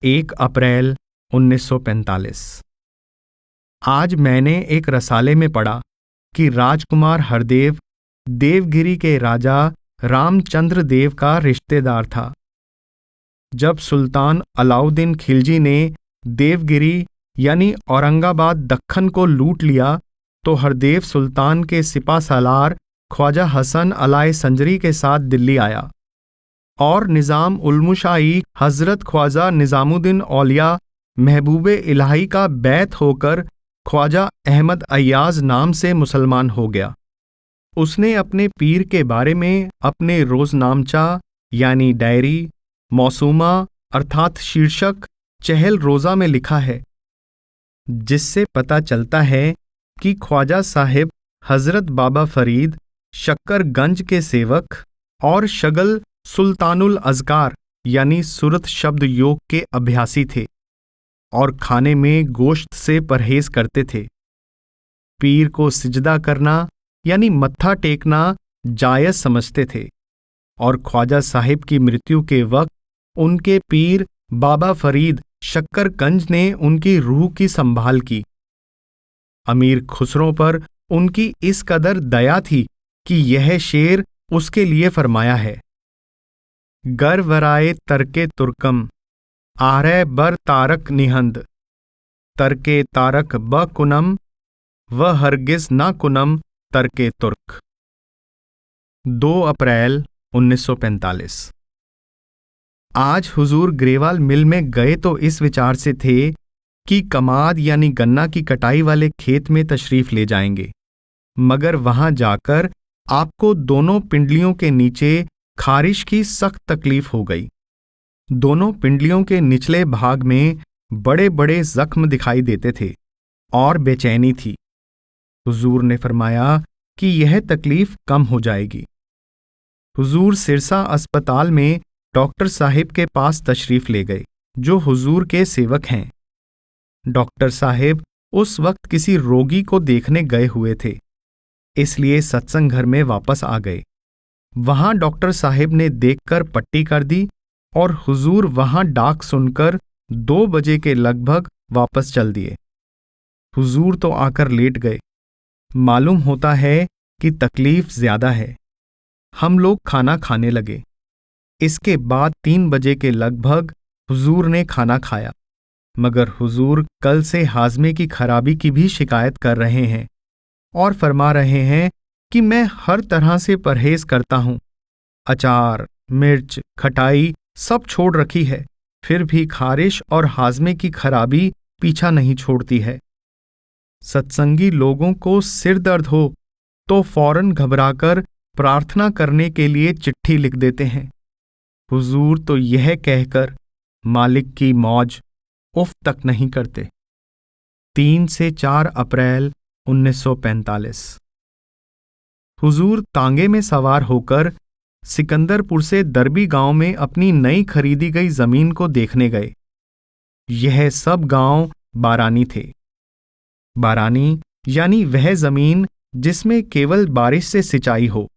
1 अप्रैल 1945। आज मैंने एक रसाले में पढ़ा कि राजकुमार हरदेव देवगिरी के राजा रामचंद्र देव का रिश्तेदार था। जब सुल्तान अलाउद्दीन खिलजी ने देवगिरी यानी औरंगाबाद दक्खन को लूट लिया तो हरदेव सुल्तान के सिपा सालार ख्वाजा हसन अलाए संजरी के साथ दिल्ली आया और निज़ाम उलमुशाही हजरत ख्वाजा निज़ामुद्दीन औलिया महबूबे इलाही का बैत होकर ख्वाजा अहमद अय्याज नाम से मुसलमान हो गया। उसने अपने पीर के बारे में अपने रोज़नामचा यानी डायरी मौसूमा अर्थात शीर्षक चहल रोज़ा में लिखा है, जिससे पता चलता है कि ख्वाजा साहिब हजरत बाबा फरीद शक्करगंज के सेवक और शगल सुल्तानुल अज़कार यानी सुरत शब्द योग के अभ्यासी थे और खाने में गोश्त से परहेज करते थे। पीर को सिजदा करना यानी मत्था टेकना जायज़ समझते थे और ख्वाजा साहिब की मृत्यु के वक्त उनके पीर बाबा फरीद शक्करगंज ने उनकी रूह की संभाल की। अमीर खुसरो पर उनकी इस कदर दया थी कि यह शेर उसके लिए फरमाया है, गर वराए तरके तुर्कम आरे बर तारक निहंद तरके तारक ब कुनम व हरगिज ना कुनम तरके तुर्क। 2 अप्रैल 1945। आज हुजूर ग्रेवाल मिल में गए तो इस विचार से थे कि कमाद यानी गन्ना की कटाई वाले खेत में तशरीफ ले जाएंगे, मगर वहां जाकर आपको दोनों पिंडलियों के नीचे खारिश की सख्त तकलीफ हो गई। दोनों पिंडलियों के निचले भाग में बड़े बड़े जख्म दिखाई देते थे और बेचैनी थी। हुजूर ने फरमाया कि यह तकलीफ कम हो जाएगी। हुजूर सिरसा अस्पताल में डॉक्टर साहिब के पास तशरीफ ले गए, जो हुजूर के सेवक हैं। डॉक्टर साहिब उस वक्त किसी रोगी को देखने गए हुए थे, इसलिए सत्संग घर में वापस आ गए। वहां डॉक्टर साहिब ने देखकर पट्टी कर दी और हुजूर वहां डाक सुनकर 2 बजे के लगभग वापस चल दिए। हुजूर तो आकर लेट गए। मालूम होता है कि तकलीफ ज्यादा है। हम लोग खाना खाने लगे। इसके बाद 3 बजे के लगभग हुजूर ने खाना खाया, मगर हुजूर कल से हाजमे की खराबी की भी शिकायत कर रहे हैं और फरमा रहे हैं कि मैं हर तरह से परहेज करता हूं। अचार, मिर्च, खटाई सब छोड़ रखी है, फिर भी खारिश और हाजमे की खराबी पीछा नहीं छोड़ती है। सत्संगी लोगों को सिर दर्द हो तो फौरन घबराकर प्रार्थना करने के लिए चिट्ठी लिख देते हैं। हुजूर तो यह कहकर मालिक की मौज उफ तक नहीं करते। 3 से 4 अप्रैल 1945। हुजूर तांगे में सवार होकर सिकंदरपुर से दरबी गांव में अपनी नई खरीदी गई जमीन को देखने गए। यह सब गांव बारानी थे। बारानी यानी वह जमीन जिसमें केवल बारिश से सिंचाई हो।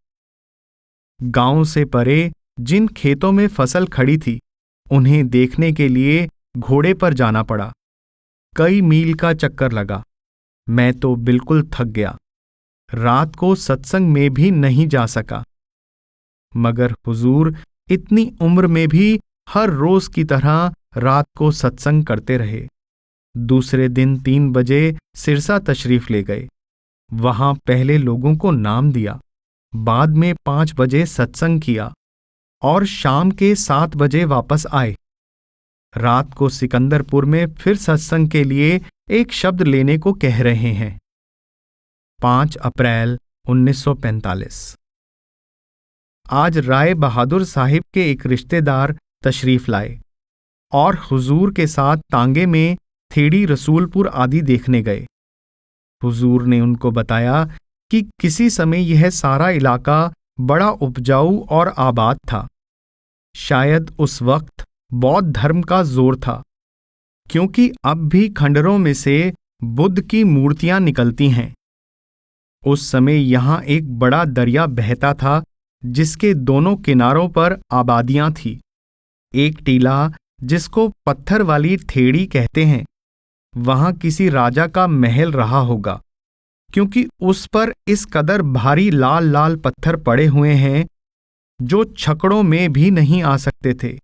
गांव से परे जिन खेतों में फसल खड़ी थी, उन्हें देखने के लिए घोड़े पर जाना पड़ा। कई मील का चक्कर लगा। मैं तो बिल्कुल थक गया। रात को सत्संग में भी नहीं जा सका, मगर हुजूर इतनी उम्र में भी हर रोज की तरह रात को सत्संग करते रहे। दूसरे दिन 3 बजे सिरसा तशरीफ ले गए। वहां पहले लोगों को नाम दिया, बाद में 5 बजे सत्संग किया और शाम के 7 बजे वापस आए। रात को सिकंदरपुर में फिर सत्संग के लिए एक शब्द लेने को कह रहे हैं। 5 अप्रैल 1945। आज राय बहादुर साहिब के एक रिश्तेदार तशरीफ लाए और हुजूर के साथ तांगे में थेड़ी रसूलपुर आदि देखने गए। हुजूर ने उनको बताया कि किसी समय यह सारा इलाका बड़ा उपजाऊ और आबाद था। शायद उस वक्त बौद्ध धर्म का जोर था, क्योंकि अब भी खंडरों में से बुद्ध की मूर्तियां निकलती हैं। उस समय यहां एक बड़ा दरिया बहता था, जिसके दोनों किनारों पर आबादियां थीं। एक टीला जिसको पत्थर वाली ठेड़ी कहते हैं, वहां किसी राजा का महल रहा होगा, क्योंकि उस पर इस कदर भारी लाल लाल पत्थर पड़े हुए हैं जो छकड़ों में भी नहीं आ सकते थे।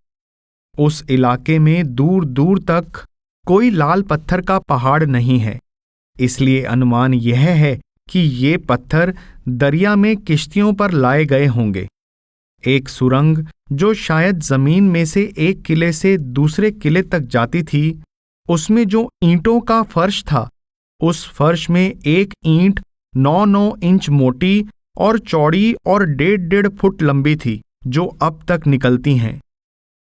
उस इलाके में दूर दूर तक कोई लाल पत्थर का पहाड़ नहीं है, इसलिए अनुमान यह है कि ये पत्थर दरिया में किश्तियों पर लाए गए होंगे। एक सुरंग जो शायद जमीन में से एक किले से दूसरे किले तक जाती थी, उसमें जो ईंटों का फर्श था, उस फर्श में एक ईंट 9-9 इंच मोटी और चौड़ी और 1.5 फुट लंबी थी, जो अब तक निकलती हैं।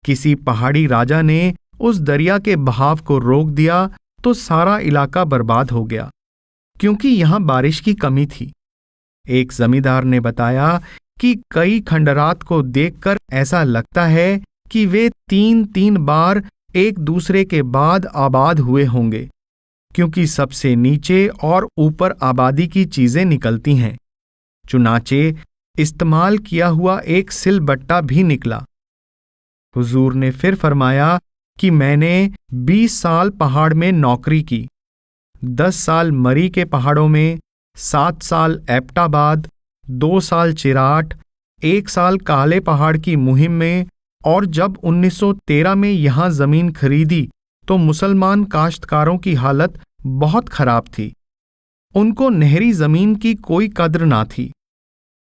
किसी पहाड़ी राजा ने उस दरिया के बहाव को रोक दिया तो सारा इलाका बर्बाद हो गया, क्योंकि यहां बारिश की कमी थी। एक जमींदार ने बताया कि कई खंडरात को देखकर ऐसा लगता है कि वे 3-3 बार एक दूसरे के बाद आबाद हुए होंगे, क्योंकि सबसे नीचे और ऊपर आबादी की चीजें निकलती हैं। चुनाचे इस्तेमाल किया हुआ एक सिलबट्टा भी निकला। हुजूर ने फिर फरमाया कि मैंने 20 साल पहाड़ में नौकरी की, 10 साल मरी के पहाड़ों में, 7 साल एबटाबाद, 2 साल चिराट, 1 साल काले पहाड़ की मुहिम में, और जब 1913 में यहां जमीन खरीदी तो मुसलमान काश्तकारों की हालत बहुत खराब थी। उनको नहरी जमीन की कोई कद्र ना थी।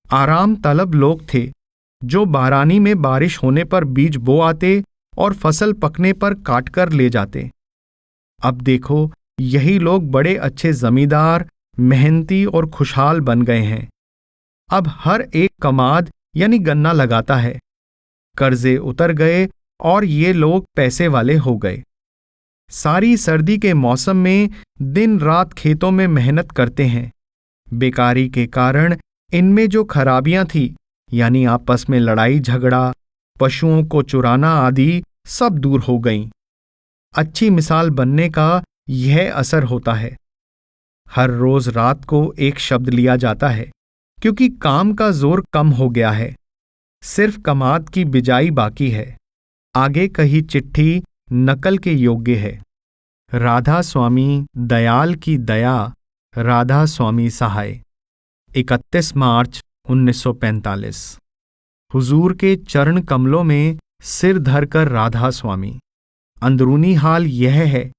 आराम तलब लोग थे जो बारानी में बारिश होने पर बीज बो आते और फसल पकने पर काटकर ले जाते। अब देखो, यही लोग बड़े अच्छे जमींदार, मेहनती और खुशहाल बन गए हैं। अब हर एक कमाद यानी गन्ना लगाता है। कर्जे उतर गए और ये लोग पैसे वाले हो गए। सारी सर्दी के मौसम में दिन रात खेतों में मेहनत करते हैं। बेकारी के कारण इनमें जो खराबियां थी, यानी आपस में लड़ाई झगड़ा, पशुओं को चुराना आदि, सब दूर हो गईं। अच्छी मिसाल बनने का यह असर होता है। हर रोज रात को एक शब्द लिया जाता है, क्योंकि काम का जोर कम हो गया है। सिर्फ कमाद की बिजाई बाकी है। आगे कही चिट्ठी नकल के योग्य है। राधा स्वामी दयाल की दया, राधा स्वामी सहाय। 31 मार्च 1945। हुजूर के चरण कमलों में सिर धरकर राधा स्वामी। अंदरूनी हाल यह है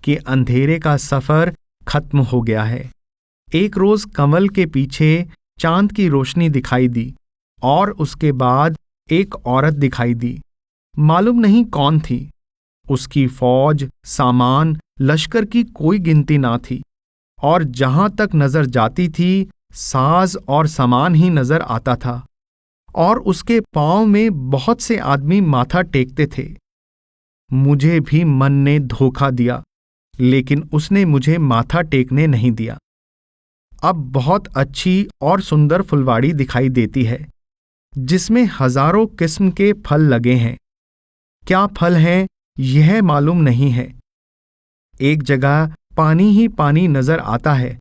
कि अंधेरे का सफर खत्म हो गया है। एक रोज कमल के पीछे चांद की रोशनी दिखाई दी और उसके बाद एक औरत दिखाई दी। मालूम नहीं कौन थी। उसकी फौज, सामान, लश्कर की कोई गिनती ना थी, और जहां तक नजर जाती थी साज और सामान ही नजर आता था, और उसके पांव में बहुत से आदमी माथा टेकते थे। मुझे भी मन ने धोखा दिया, लेकिन उसने मुझे माथा टेकने नहीं दिया। अब बहुत अच्छी और सुंदर फुलवाड़ी दिखाई देती है, जिसमें हजारों किस्म के फल लगे हैं। क्या फल हैं यह मालूम नहीं है। एक जगह पानी ही पानी नजर आता है,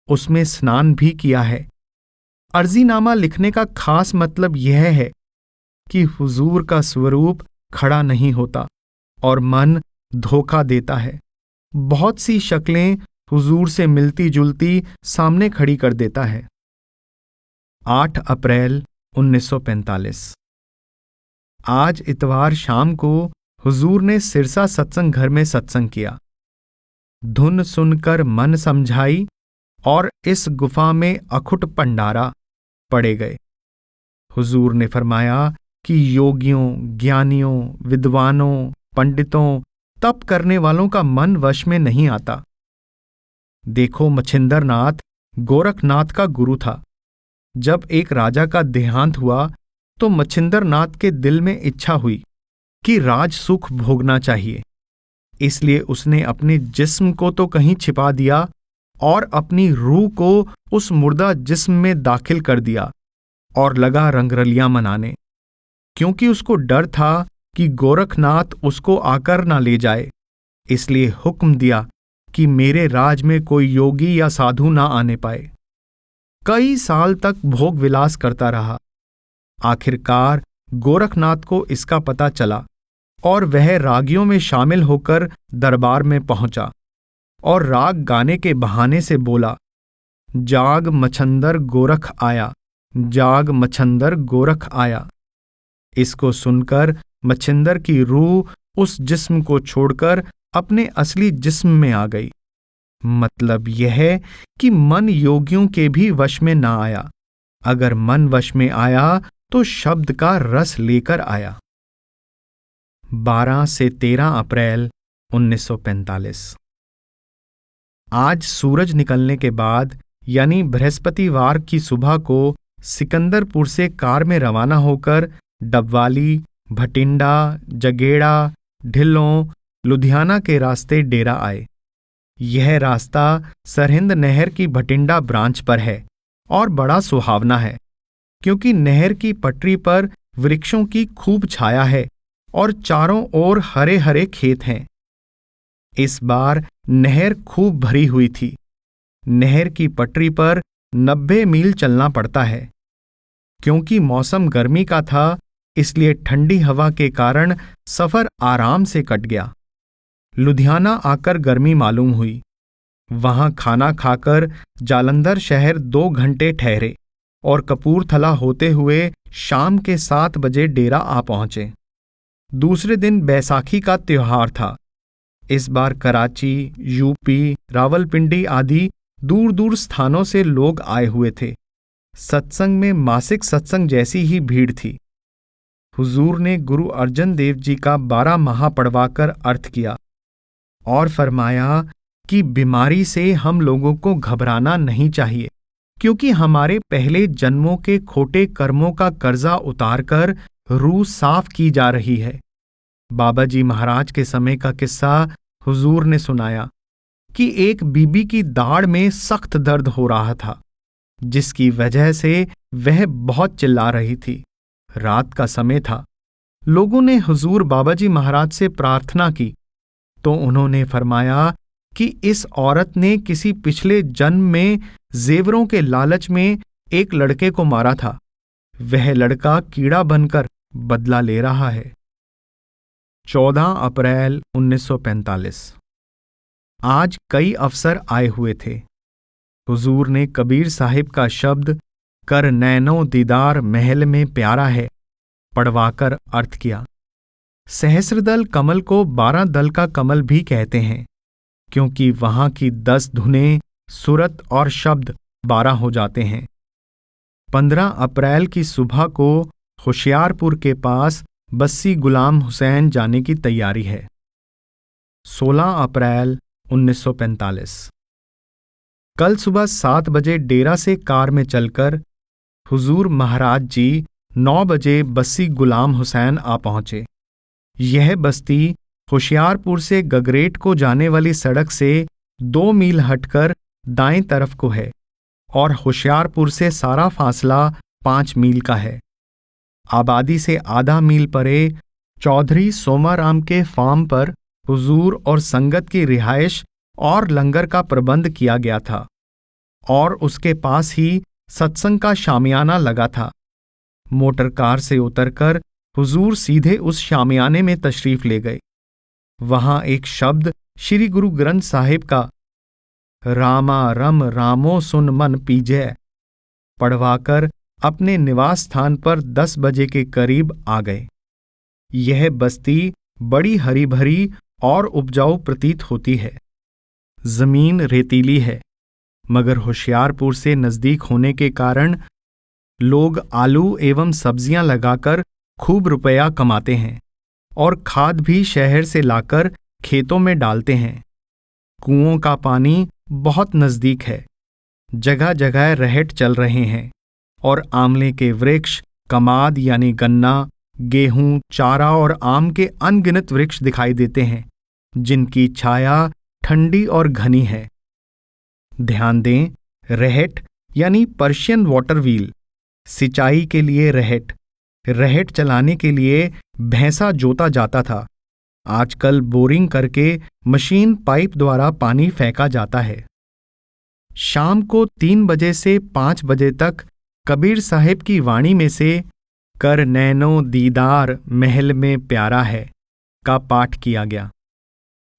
उसमें स्नान भी किया है। अर्जीनामा लिखने का खास मतलब यह है कि हुजूर का स्वरूप खड़ा नहीं होता और मन धोखा देता है। बहुत सी शक्लें हुजूर से मिलती जुलती सामने खड़ी कर देता है। 8 अप्रैल 1945। आज इतवार शाम को हुजूर ने सिरसा सत्संग घर में सत्संग किया। धुन सुनकर मन समझाई और इस गुफा में अखुट पंडारा पड़े गए। हुजूर ने फरमाया कि योगियों, ज्ञानियों, विद्वानों, पंडितों, तप करने वालों का मन वश में नहीं आता। देखो, मच्छिंद्रनाथ गोरखनाथ का गुरु था। जब एक राजा का देहांत हुआ तो मच्छिंद्रनाथ के दिल में इच्छा हुई कि राज सुख भोगना चाहिए। इसलिए उसने अपने जिस्म को तो कहीं छिपा दिया और अपनी रूह को उस मुर्दा जिस्म में दाखिल कर दिया और लगा रंगरलियां मनाने, क्योंकि उसको डर था कि गोरखनाथ उसको आकर ना ले जाए। इसलिए हुक्म दिया कि मेरे राज में कोई योगी या साधु ना आने पाए। कई साल तक भोग विलास करता रहा। आखिरकार गोरखनाथ को इसका पता चला और वह रागियों में शामिल होकर दरबार में पहुंचा और राग गाने के बहाने से बोला, जाग मछंदर गोरख आया, जाग मछंदर गोरख आया। इसको सुनकर मछिंदर की रूह उस जिस्म को छोड़कर अपने असली जिस्म में आ गई। मतलब यह कि मन योगियों के भी वश में ना आया। अगर मन वश में आया तो शब्द का रस लेकर आया। 12 से 13 अप्रैल 1945। आज सूरज निकलने के बाद यानी बृहस्पतिवार की सुबह को सिकंदरपुर से कार में रवाना होकर डबवाली, भटिंडा, जगेड़ा, ढिल्लों, लुधियाना के रास्ते डेरा आए। यह रास्ता सरहिंद नहर की भटिंडा ब्रांच पर है और बड़ा सुहावना है, क्योंकि नहर की पटरी पर वृक्षों की खूब छाया है और चारों ओर हरे हरे खेत हैं। इस बार नहर खूब भरी हुई थी। नहर की पटरी पर 90 मील चलना पड़ता है। क्योंकि मौसम गर्मी का था, इसलिए ठंडी हवा के कारण सफर आराम से कट गया। लुधियाना आकर गर्मी मालूम हुई। वहां खाना खाकर जालंधर शहर 2 घंटे ठहरे और कपूरथला होते हुए शाम के 7 बजे डेरा आ पहुंचे। दूसरे दिन बैसाखी का त्योहार था। इस बार कराची, यूपी, रावलपिंडी आदि दूर दूर स्थानों से लोग आए हुए थे। सत्संग में मासिक सत्संग जैसी ही भीड़ थी। हुजूर ने गुरु अर्जन देव जी का 12 माह पढ़वाकर अर्थ किया और फरमाया कि बीमारी से हम लोगों को घबराना नहीं चाहिए, क्योंकि हमारे पहले जन्मों के खोटे कर्मों का कर्जा उतारकर रूह साफ की जा रही है। बाबा जी महाराज के समय का किस्सा हुजूर ने सुनाया कि एक बीबी की दाढ़ में सख्त दर्द हो रहा था, जिसकी वजह से वह बहुत चिल्ला रही थी। रात का समय था। लोगों ने हुजूर बाबा जी महाराज से प्रार्थना की तो उन्होंने फरमाया कि इस औरत ने किसी पिछले जन्म में जेवरों के लालच में एक लड़के को मारा था। वह लड़का कीड़ा बनकर बदला ले रहा है। 14 अप्रैल 1945। आज कई अफसर आए हुए थे। हुजूर ने कबीर साहिब का शब्द कर नैनो दीदार महल में प्यारा है पढ़वाकर अर्थ किया। सहस्रदल कमल को 12 दल का कमल भी कहते हैं, क्योंकि वहां की 10 धुनें, सुरत और शब्द 12 हो जाते हैं। 15 अप्रैल की सुबह को होशियारपुर के पास बस्सी गुलाम हुसैन जाने की तैयारी है। 16 अप्रैल 1945। कल सुबह 7 बजे डेरा से कार में चलकर हुजूर महाराज जी 9 बजे बस्सी गुलाम हुसैन आ पहुंचे। यह बस्ती होशियारपुर से गगरेट को जाने वाली सड़क से 2 मील हटकर दाएं तरफ को है और होशियारपुर से सारा फासला 5 मील का है। आबादी से आधा मील परे चौधरी सोमाराम के फार्म पर हुजूर और संगत की रिहाइश और लंगर का प्रबंध किया गया था और उसके पास ही सत्संग का शामियाना लगा था। मोटर कार से उतरकर हुजूर सीधे उस शामियाने में तशरीफ ले गए। वहां एक शब्द श्री गुरु ग्रंथ साहिब का रामा रम रामो सुन मन पीजय पढ़वाकर अपने निवास स्थान पर 10 बजे के करीब आ गए। यह बस्ती बड़ी हरी भरी और उपजाऊ प्रतीत होती है। जमीन रेतीली है, मगर होशियारपुर से नजदीक होने के कारण लोग आलू एवं सब्जियां लगाकर खूब रुपया कमाते हैं और खाद भी शहर से लाकर खेतों में डालते हैं। कुओं का पानी बहुत नजदीक है। जगह जगह रहट चल रहे हैं और आंवले के वृक्ष, कमाद यानी गन्ना, गेहूं, चारा और आम के अनगिनत वृक्ष दिखाई देते हैं, जिनकी छाया ठंडी और घनी है। ध्यान दें, रहट यानी पर्शियन वाटर व्हील, सिंचाई के लिए रहट। रहट चलाने के लिए भैंसा जोता जाता था। आजकल बोरिंग करके मशीन पाइप द्वारा पानी फेंका जाता है। शाम को 3 बजे से 5 बजे तक कबीर साहिब की वाणी में से कर नैनो दीदार महल में प्यारा है का पाठ किया गया।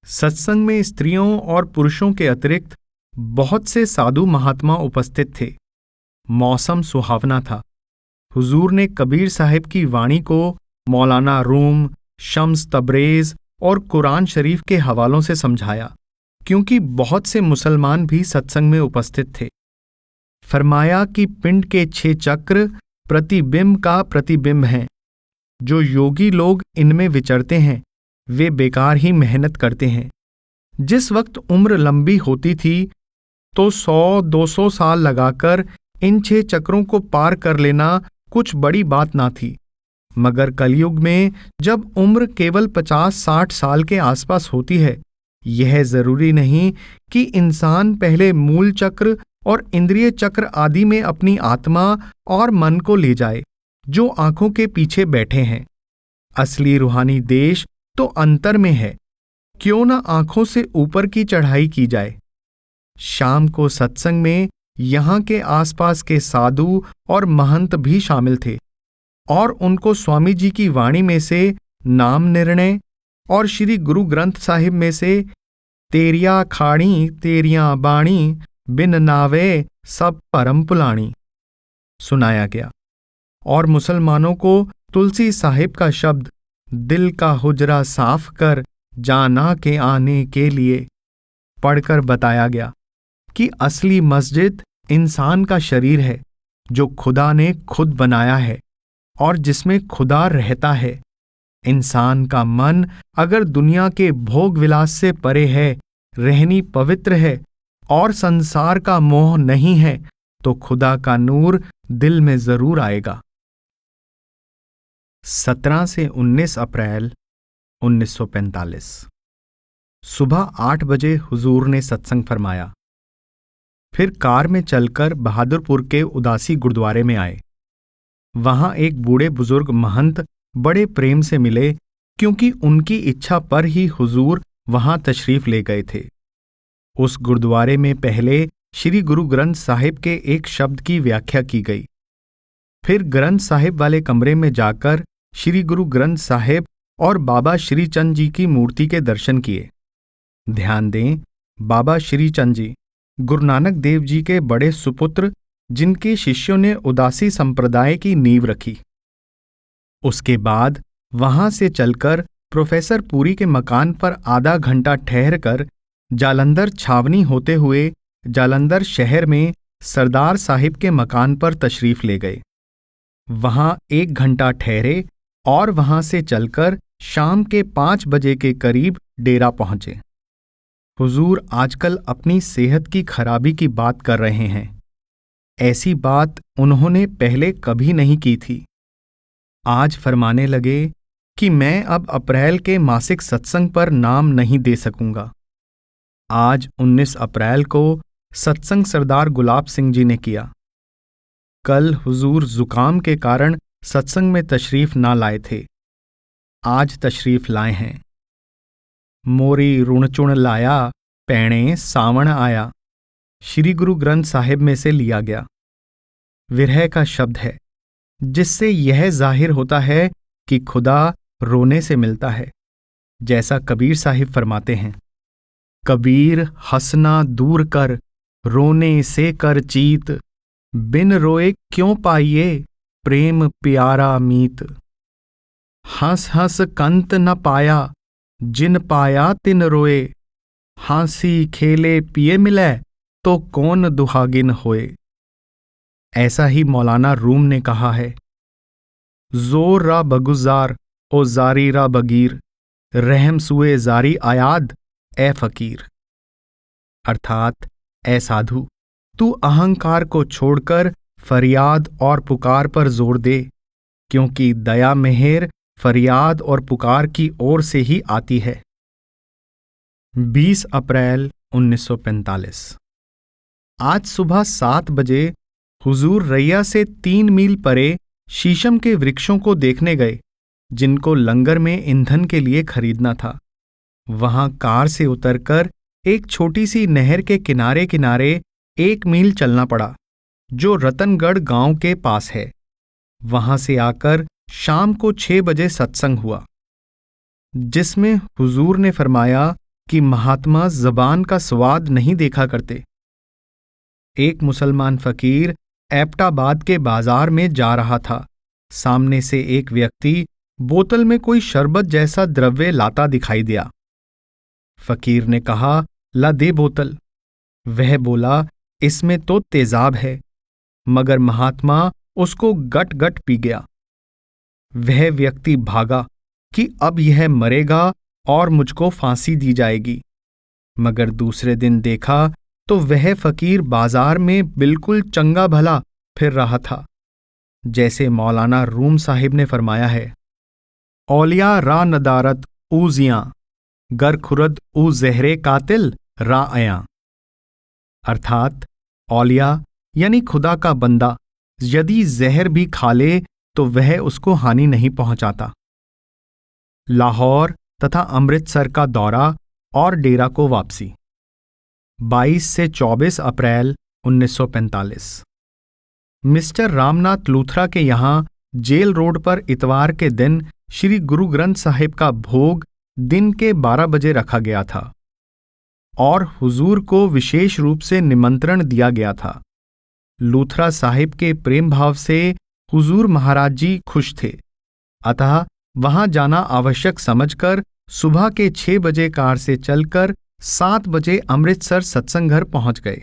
सत्संग में स्त्रियों और पुरुषों के अतिरिक्त बहुत से साधु महात्मा उपस्थित थे। मौसम सुहावना था। हुजूर ने कबीर साहिब की वाणी को मौलाना रूम, शम्स तबरेज और कुरान शरीफ के हवालों से समझाया, क्योंकि बहुत से मुसलमान भी सत्संग में उपस्थित थे। फरमाया कि पिंड के 6 चक्र प्रतिबिंब का प्रतिबिंब हैं। जो योगी लोग इनमें विचरते हैं वे बेकार ही मेहनत करते हैं। जिस वक्त उम्र लंबी होती थी तो 100-200 साल लगाकर इन 6 चक्रों को पार कर लेना कुछ बड़ी बात ना थी, मगर कलयुग में जब उम्र केवल 50-60 साल के आसपास होती है, यह जरूरी नहीं कि इंसान पहले मूल चक्र और इंद्रिय चक्र आदि में अपनी आत्मा और मन को ले जाए, जो आंखों के पीछे बैठे हैं। असली रूहानी देश तो अंतर में है। क्यों न आंखों से ऊपर की चढ़ाई की जाए। शाम को सत्संग में यहाँ के आसपास के साधु और महंत भी शामिल थे और उनको स्वामी जी की वाणी में से नाम निर्णय और श्री गुरु ग्रंथ साहिब में से तेरिया खाणी तेरिया बाणी बिन नावे सब परम पुलाणी सुनाया गया और मुसलमानों को तुलसी साहिब का शब्द दिल का हुजरा साफ कर जाना के आने के लिए पढ़कर बताया गया कि असली मस्जिद इंसान का शरीर है, जो खुदा ने खुद बनाया है और जिसमें खुदा रहता है। इंसान का मन अगर दुनिया के भोग विलास से परे है, रहनी पवित्र है और संसार का मोह नहीं है, तो खुदा का नूर दिल में जरूर आएगा। 17 से 19 अप्रैल 1945 सुबह 8 बजे हुजूर ने सत्संग फरमाया। फिर कार में चलकर बहादुरपुर के उदासी गुरुद्वारे में आए। वहां एक बूढ़े बुजुर्ग महंत बड़े प्रेम से मिले, क्योंकि उनकी इच्छा पर ही हुजूर वहां तशरीफ ले गए थे। उस गुरुद्वारे में पहले श्री गुरु ग्रंथ साहिब के एक शब्द की व्याख्या की गई। फिर ग्रंथ साहिब वाले कमरे में जाकर श्री गुरु ग्रंथ साहिब और बाबा श्रीचंद जी की मूर्ति के दर्शन किए। ध्यान दें, बाबा श्रीचंद जी गुरु नानक देव जी के बड़े सुपुत्र, जिनके शिष्यों ने उदासी संप्रदाय की नींव रखी। उसके बाद वहां से चलकर प्रोफेसर पुरी के मकान पर आधा घंटा ठहरकर जालंधर छावनी होते हुए जालंधर शहर में सरदार साहिब के मकान पर तशरीफ ले गए। वहां 1 घंटा ठहरे और वहां से चलकर शाम के 5 बजे के करीब डेरा पहुंचे। हुजूर आजकल अपनी सेहत की खराबी की बात कर रहे हैं। ऐसी बात उन्होंने पहले कभी नहीं की थी। आज फरमाने लगे कि मैं अब अप्रैल के मासिक सत्संग पर नाम नहीं दे सकूंगा। आज 19 अप्रैल को सत्संग सरदार गुलाब सिंह जी ने किया। कल हुजूर जुकाम के कारण सत्संग में तशरीफ ना लाए थे, आज तशरीफ लाए हैं। मोरी रुणचुण लाया पैणे सावण आया, श्री गुरु ग्रंथ साहिब में से लिया गया। विरह का शब्द है, जिससे यह जाहिर होता है कि खुदा रोने से मिलता है। जैसा कबीर साहिब फरमाते हैं, कबीर हंसना दूर कर रोने से कर चीत, बिन रोए क्यों पाइए प्रेम प्यारा मीत। हंस हंस कंत न पाया जिन पाया तिन रोए, हांसी खेले पिए मिले तो कौन दुहागिन होए। ऐसा ही मौलाना रूम ने कहा है, जोर रा बगुजार ओ जारी रा बगीर, रहम सुए जारी आयाद ए फकीर। अर्थात ए साधु, तू अहंकार को छोड़कर फरियाद और पुकार पर जोर दे, क्योंकि दया मेहर फरियाद और पुकार की ओर से ही आती है। 20 अप्रैल 1945 आज सुबह 7 बजे हुजूर रैया से 3 मील परे शीशम के वृक्षों को देखने गए, जिनको लंगर में ईंधन के लिए खरीदना था। वहां कार से उतरकर एक छोटी सी नहर के किनारे किनारे 1 मील चलना पड़ा, जो रतनगढ़ गांव के पास है। वहां से आकर शाम को 6 बजे सत्संग हुआ। जिसमें हुजूर ने फरमाया कि महात्मा ज़बान का स्वाद नहीं देखा करते। एक मुसलमान फकीर एबटाबाद के बाजार में जा रहा था। सामने से एक व्यक्ति बोतल में कोई शरबत जैसा द्रव्य लाता दिखाई दिया। फकीर ने कहा, ला दे बोतल। वह बोला, इसमें तो तेजाब है। मगर महात्मा उसको गट गट पी गया। वह व्यक्ति भागा कि अब यह मरेगा और मुझको फांसी दी जाएगी। मगर दूसरे दिन देखा तो वह फकीर बाजार में बिल्कुल चंगा भला फिर रहा था, जैसे मौलाना रूम साहिब ने फरमाया है, औलिया रा नदारत ऊजियां गर खुरद ऊ जहरे कातिल रा अयां। अर्थात औलिया यानी खुदा का बंदा यदि जहर भी खा ले तो वह उसको हानि नहीं पहुंचाता। लाहौर तथा अमृतसर का दौरा और डेरा को वापसी 22 से 24 अप्रैल 1945। मिस्टर रामनाथ लूथरा के यहाँ जेल रोड पर इतवार के दिन श्री गुरु ग्रंथ साहिब का भोग दिन के 12 बजे रखा गया था और हुजूर को विशेष रूप से निमंत्रण दिया गया था। लूथरा साहिब के प्रेम भाव से हुजूर महाराज जी खुश थे, अतः वहां जाना आवश्यक समझकर सुबह के 6 बजे कार से चलकर 7 बजे अमृतसर सत्संग घर पहुंच गए।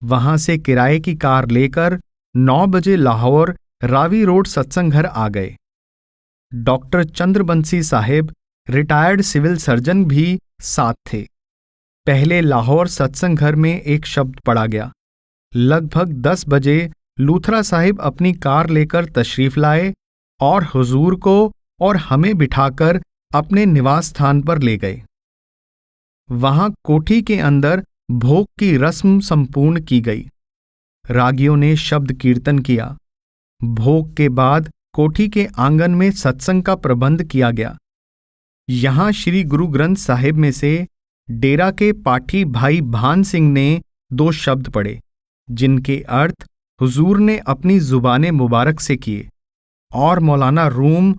वहां से किराए की कार लेकर 9 बजे लाहौर रावी रोड सत्संग घर आ गए। डॉक्टर चंद्रबंसी साहिब रिटायर्ड सिविल सर्जन भी साथ थे। पहले लाहौर सत्संग घर में एक शब्द पढ़ा गया। लगभग 10 बजे लूथरा साहिब अपनी कार लेकर तशरीफ लाए और हुजूर को और हमें बिठाकर अपने निवास स्थान पर ले गए। वहां कोठी के अंदर भोग की रस्म संपूर्ण की गई। रागियों ने शब्द कीर्तन किया। भोग के बाद कोठी के आंगन में सत्संग का प्रबंध किया गया। यहां श्री गुरु ग्रंथ साहिब में से डेरा के पाठी भाई भान सिंह ने 2 शब्द पढ़े, जिनके अर्थ हुजूर ने अपनी जुबाने मुबारक से किए और मौलाना रूम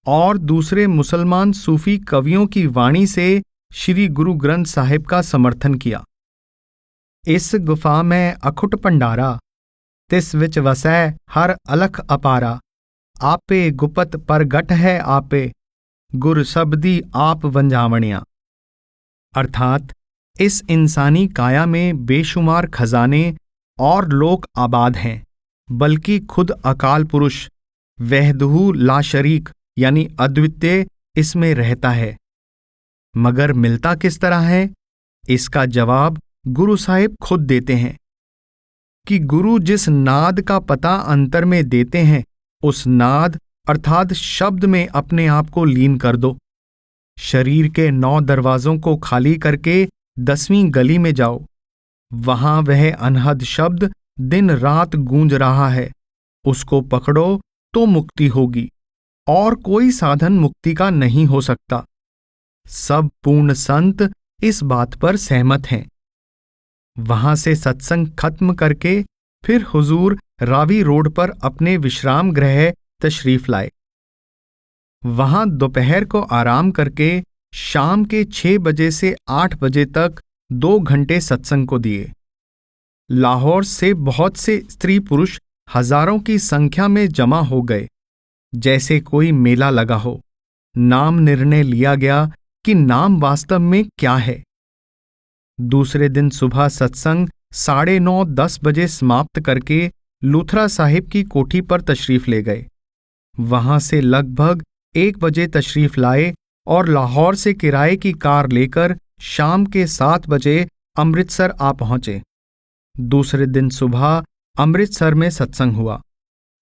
और दूसरे मुसलमान सूफी कवियों की वाणी से श्री गुरु ग्रंथ साहिब का समर्थन किया। इस गुफा में अखुट भंडारा, तिस विच वसै हर अलख अपारा, आपे गुपत परगट है आपे, गुर शब्दी आप वंजावणिया। अर्थात इस इंसानी काया में बेशुमार खजाने और लोक आबाद हैं, बल्कि खुद अकाल पुरुष वहदहू ला शरीक यानी अद्वितीय इसमें रहता है। मगर मिलता किस तरह है? इसका जवाब गुरु साहिब खुद देते हैं कि गुरु जिस नाद का पता अंतर में देते हैं, उस नाद अर्थात शब्द में अपने आप को लीन कर दो। शरीर के 9 दरवाजों को खाली करके 10वीं गली में जाओ। वहां वह अनहद शब्द दिन रात गूंज रहा है, उसको पकड़ो तो मुक्ति होगी और कोई साधन मुक्ति का नहीं हो सकता। सब पूर्ण संत इस बात पर सहमत हैं। वहां से सत्संग खत्म करके फिर हुजूर रावी रोड पर अपने विश्राम गृह तशरीफ लाए। वहां दोपहर को आराम करके शाम के 6 बजे से 8 बजे तक 2 घंटे सत्संग को दिए। लाहौर से बहुत से स्त्री पुरुष हजारों की संख्या में जमा हो गए, जैसे कोई मेला लगा हो। नाम निर्णय लिया गया कि नाम वास्तव में क्या है। दूसरे दिन सुबह सत्संग 9:30-10 बजे समाप्त करके लूथरा साहिब की कोठी पर तशरीफ ले गए। वहां से लगभग 1 बजे तशरीफ लाए और लाहौर से किराए की कार लेकर शाम के 7 बजे अमृतसर आ पहुंचे। दूसरे दिन सुबह अमृतसर में सत्संग हुआ।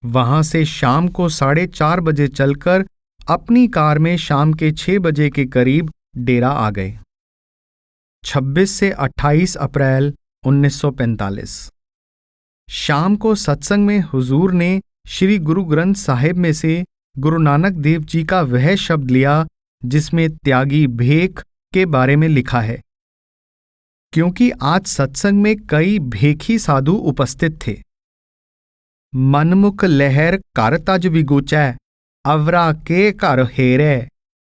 वहां से शाम को 4:30 बजे चलकर अपनी कार में शाम के 6 बजे के करीब डेरा आ गए। 26 से 28 अप्रैल 1945। शाम को सत्संग में हुजूर ने श्री गुरु ग्रंथ साहिब में से गुरु नानक देव जी का वह शब्द लिया जिसमें त्यागी भेख के बारे में लिखा है। क्योंकि आज सत्संग में कई भेखी साधु उपस्थित थे। मनमुख लहर कर तज विगुचै, अवरा के कर हेरै,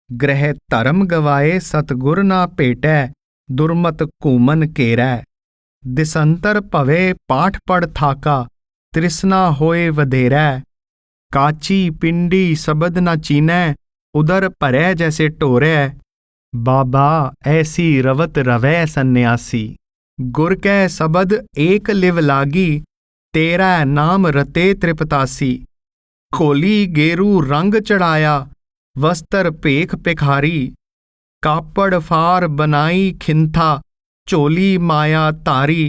ग्रह धर्म गवाए सतगुर ना भेटै, दुर्मत कूमन घेरै। दिसंतर भवे पाठ पढ़ थाका, तृष्णा होए वधेरै। काची पिंडी शब्द न चीनै, उदर भरै जैसे ढोरै। बाबा ऐसी रवत रवै सन्यासी, गुर कै शब्द एक लिव लागी। तेरा नाम रते त्रिपतासी, खोली गेरू रंग चढ़ाया, वस्त्र पेख पिखारी। कापड़ फार बनाई खिंथा, चोली माया तारी।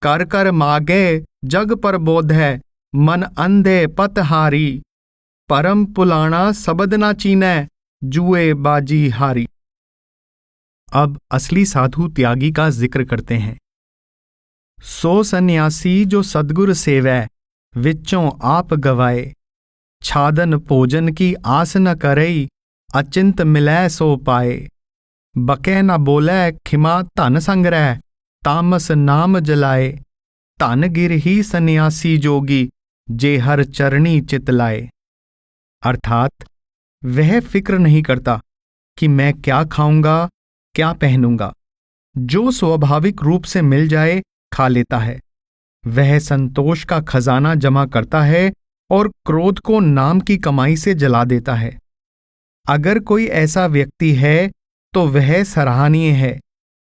कर कर मागे जग पर बोधै, मन अंधे पतहारी। परम पुलाना शब्द ना चीनै, जुए बाजी हारी। अब असली साधु त्यागी का जिक्र करते हैं। सो सन्यासी जो सद्गुर सेवै, विच्चों आप गवाए। छादन भोजन की आस न करई, अचिंत मिलै सो पाए। बकै न बोलै खिमा धन संग्रह, तामस नाम जलाए। धन गिर ही सन्यासी जोगी, जे हर चरणी चित लाए। अर्थात वह फिक्र नहीं करता कि मैं क्या खाऊंगा क्या पहनूंगा। जो स्वाभाविक रूप से मिल जाए खा लेता है। वह संतोष का खजाना जमा करता है और क्रोध को नाम की कमाई से जला देता है। अगर कोई ऐसा व्यक्ति है तो वह सराहनीय है,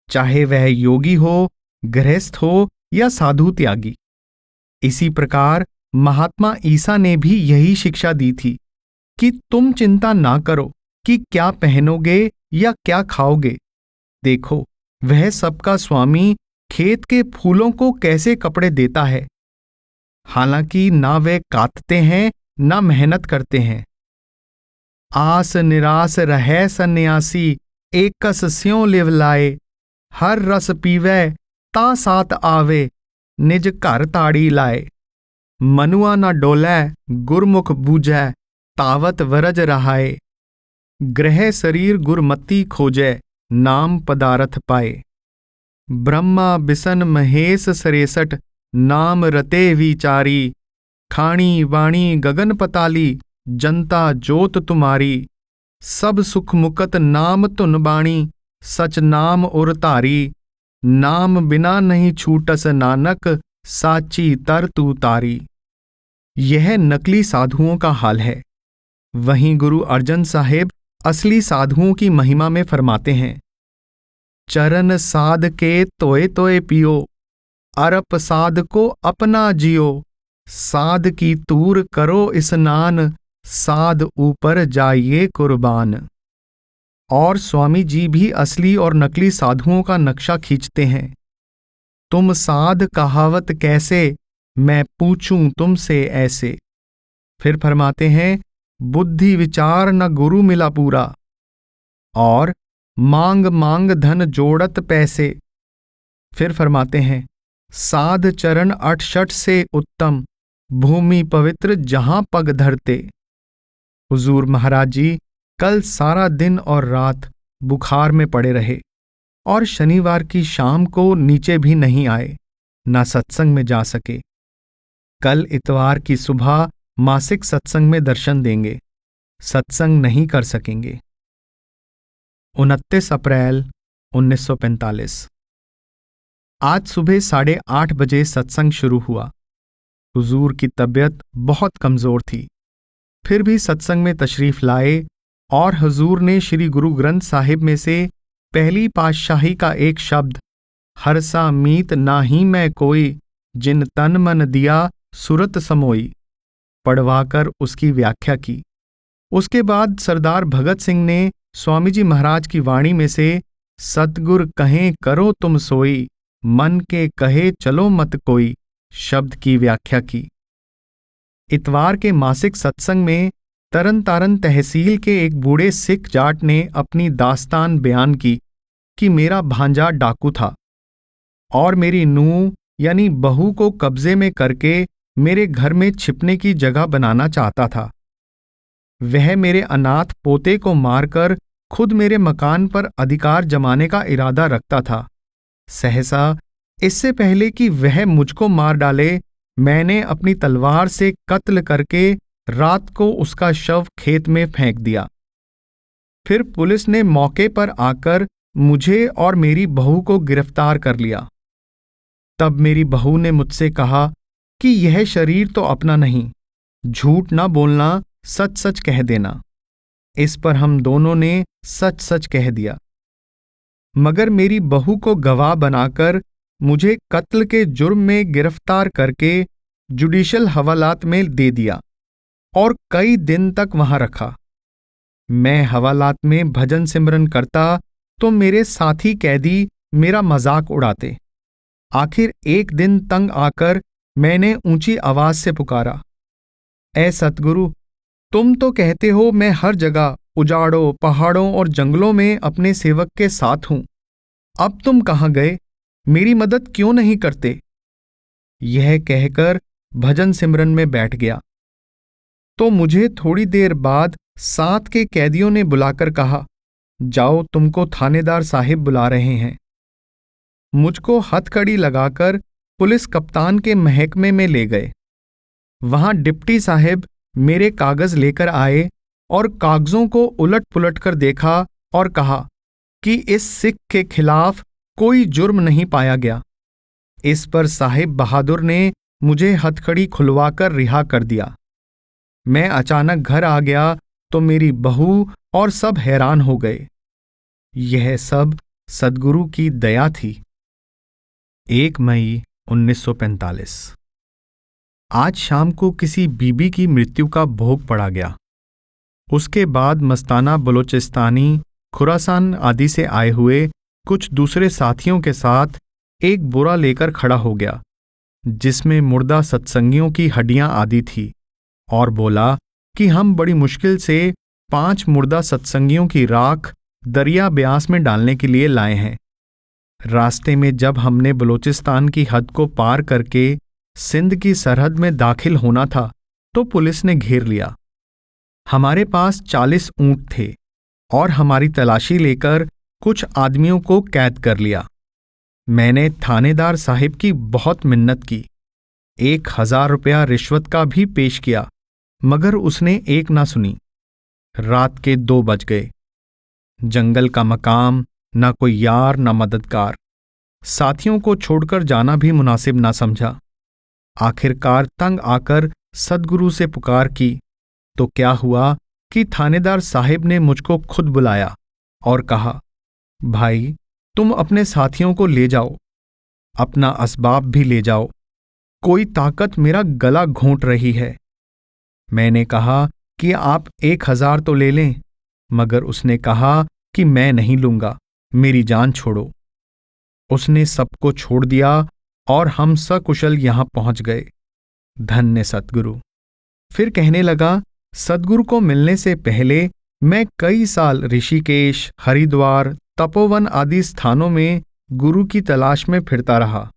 चाहे वह योगी हो, गृहस्थ हो या साधु त्यागी। इसी प्रकार महात्मा ईसा ने भी यही शिक्षा दी थी कि तुम चिंता ना करो कि क्या पहनोगे या क्या खाओगे। देखो, वह सबका स्वामी खेत के फूलों को कैसे कपड़े देता है। हालांकि ना वे कातते हैं ना मेहनत करते हैं। आस निरास रहे सन्यासी, एकस स्यों लिव लाए। हर रस पीवै ता सात आवे, निज घर ताड़ी लाए। मनुआ न डोलै गुरमुख बूझै, तावत वरज रहाए। ग्रह शरीर गुरमति खोजै, नाम पदारथ पाए। ब्रह्मा बिसन महेश सरेसठ, नाम रते विचारी। खाणी वाणी गगन पताली, जनता जोत तुम्हारी। सब सुख मुकत नाम धुन बाणी, सच नाम उर धारी। नाम बिना नहीं छूटस नानक, साची तर तू तारी। यह नकली साधुओं का हाल है। वहीं गुरु अर्जन साहेब असली साधुओं की महिमा में फरमाते हैं, चरण साध के तोए तोए पियो, अरप साध को अपना जियो। साध की तूर करो स्नान, साध ऊपर जाइए कुर्बान। और स्वामी जी भी असली और नकली साधुओं का नक्शा खींचते हैं। तुम साध कहावत कैसे, मैं पूछूं तुमसे ऐसे। फिर फरमाते हैं, बुद्धि विचार न गुरु मिला पूरा। और मांग मांग धन जोड़त पैसे। फिर फरमाते हैं, साध चरण 68 से उत्तम, भूमि पवित्र जहां पग धरते। हुजूर महाराज जी कल सारा दिन और रात बुखार में पड़े रहे और शनिवार की शाम को नीचे भी नहीं आए, ना सत्संग में जा सके। कल इतवार की सुबह मासिक सत्संग में दर्शन देंगे, सत्संग नहीं कर सकेंगे। 29 अप्रैल 1945। आज सुबह 8:30 बजे सत्संग शुरू हुआ। हुजूर की तबीयत बहुत कमजोर थी, फिर भी सत्संग में तशरीफ लाए और हुजूर ने श्री गुरु ग्रंथ साहिब में से पहली पातशाही का एक शब्द, हरसा मीत नाही मैं कोई, जिन तन मन दिया सुरत समोई, पढ़वाकर उसकी व्याख्या की। उसके बाद सरदार भगत सिंह ने स्वामी जी महाराज की वाणी में से सतगुर कहें करो तुम सोई, मन के कहे चलो मत कोई शब्द की व्याख्या की। इतवार के मासिक सत्संग में तरन तारन तहसील के एक बूढ़े सिख जाट ने अपनी दास्तान बयान की कि मेरा भांजा डाकू था और मेरी नूंह यानी बहू को कब्जे में करके मेरे घर में छिपने की जगह बनाना चाहता था। वह मेरे अनाथ पोते को मारकर खुद मेरे मकान पर अधिकार जमाने का इरादा रखता था। सहसा इससे पहले कि वह मुझको मार डाले, मैंने अपनी तलवार से कत्ल करके रात को उसका शव खेत में फेंक दिया। फिर पुलिस ने मौके पर आकर मुझे और मेरी बहू को गिरफ्तार कर लिया। तब मेरी बहू ने मुझसे कहा कि यह शरीर तो अपना नहीं, झूठ ना बोलना, सच सच कह देना। इस पर हम दोनों ने सच सच कह दिया। मगर मेरी बहू को गवाह बनाकर मुझे कत्ल के जुर्म में गिरफ्तार करके जुडिशल हवालात में दे दिया और कई दिन तक वहां रखा। मैं हवालात में भजन सिमरन करता तो मेरे साथी कैदी मेरा मजाक उड़ाते। आखिर एक दिन तंग आकर मैंने ऊंची आवाज से पुकारा, ऐ सतगुरु, तुम तो कहते हो मैं हर जगह उजाड़ों, पहाड़ों और जंगलों में अपने सेवक के साथ हूं। अब तुम कहां गए? मेरी मदद क्यों नहीं करते? यह कहकर भजन सिमरन में बैठ गया तो मुझे थोड़ी देर बाद साथ के कैदियों ने बुलाकर कहा, जाओ, तुमको थानेदार साहिब बुला रहे हैं। मुझको हथकड़ी लगाकर पुलिस कप्तान के महकमे में ले गए। वहां डिप्टी साहिब मेरे कागज लेकर आए और कागजों को उलट पुलट कर देखा और कहा कि इस सिख के खिलाफ कोई जुर्म नहीं पाया गया। इस पर साहिब बहादुर ने मुझे हथकड़ी खुलवाकर रिहा कर दिया। मैं अचानक घर आ गया तो मेरी बहू और सब हैरान हो गए। यह सब सद्गुरु की दया थी। 1 मई 1945। आज शाम को किसी बीबी की मृत्यु का भोग पड़ा गया। उसके बाद मस्ताना बलोचिस्तानी, खुरासान आदि से आए हुए कुछ दूसरे साथियों के साथ एक बोरा लेकर खड़ा हो गया जिसमें मुर्दा सत्संगियों की हड्डियां आदि थी और बोला कि हम बड़ी मुश्किल से 5 मुर्दा सत्संगियों की राख दरिया ब्यास में डालने के लिए लाए हैं। रास्ते में जब हमने बलोचिस्तान की हद को पार करके सिंध की सरहद में दाखिल होना था तो पुलिस ने घेर लिया। हमारे पास 40 ऊंट थे और हमारी तलाशी लेकर कुछ आदमियों को कैद कर लिया। मैंने थानेदार साहिब की बहुत मिन्नत की, 1000 रुपया रिश्वत का भी पेश किया, मगर उसने एक ना सुनी। रात के 2 बज गए। जंगल का मकाम, ना कोई यार ना मददगार। साथियों को छोड़कर जाना भी मुनासिब ना समझा। आखिरकार तंग आकर सद्गुरु से पुकार की तो क्या हुआ कि थानेदार साहिब ने मुझको खुद बुलाया और कहा, भाई, तुम अपने साथियों को ले जाओ, अपना असबाब भी ले जाओ, कोई ताकत मेरा गला घोंट रही है। मैंने कहा कि आप 1000 तो ले लें, मगर उसने कहा कि मैं नहीं लूंगा, मेरी जान छोड़ो। उसने सबको छोड़ दिया और हम सकुशल यहां पहुंच गए। धन्य सद्गुरु। फिर कहने लगा, सद्गुरु को मिलने से पहले मैं कई साल ऋषिकेश, हरिद्वार, तपोवन आदि स्थानों में गुरु की तलाश में फिरता रहा।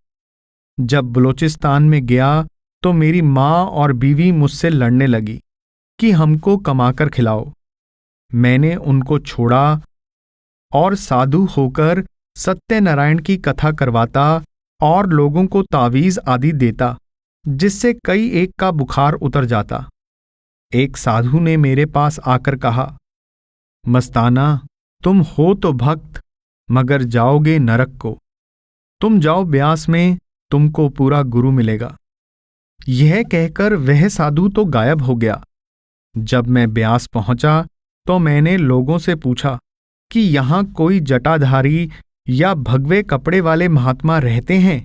जब बलोचिस्तान में गया तो मेरी माँ और बीवी मुझसे लड़ने लगी कि हमको कमाकर खिलाओ। मैंने उनको छोड़ा और साधु होकर सत्यनारायण की कथा करवाता और लोगों को तावीज आदि देता, जिससे कई एक का बुखार उतर जाता। एक साधु ने मेरे पास आकर कहा, मस्ताना, तुम हो तो भक्त, मगर जाओगे नरक को। तुम जाओ ब्यास में, तुमको पूरा गुरु मिलेगा। यह कहकर वह साधु तो गायब हो गया। जब मैं ब्यास पहुंचा तो मैंने लोगों से पूछा कि यहां कोई जटाधारी या भगवे कपड़े वाले महात्मा रहते हैं।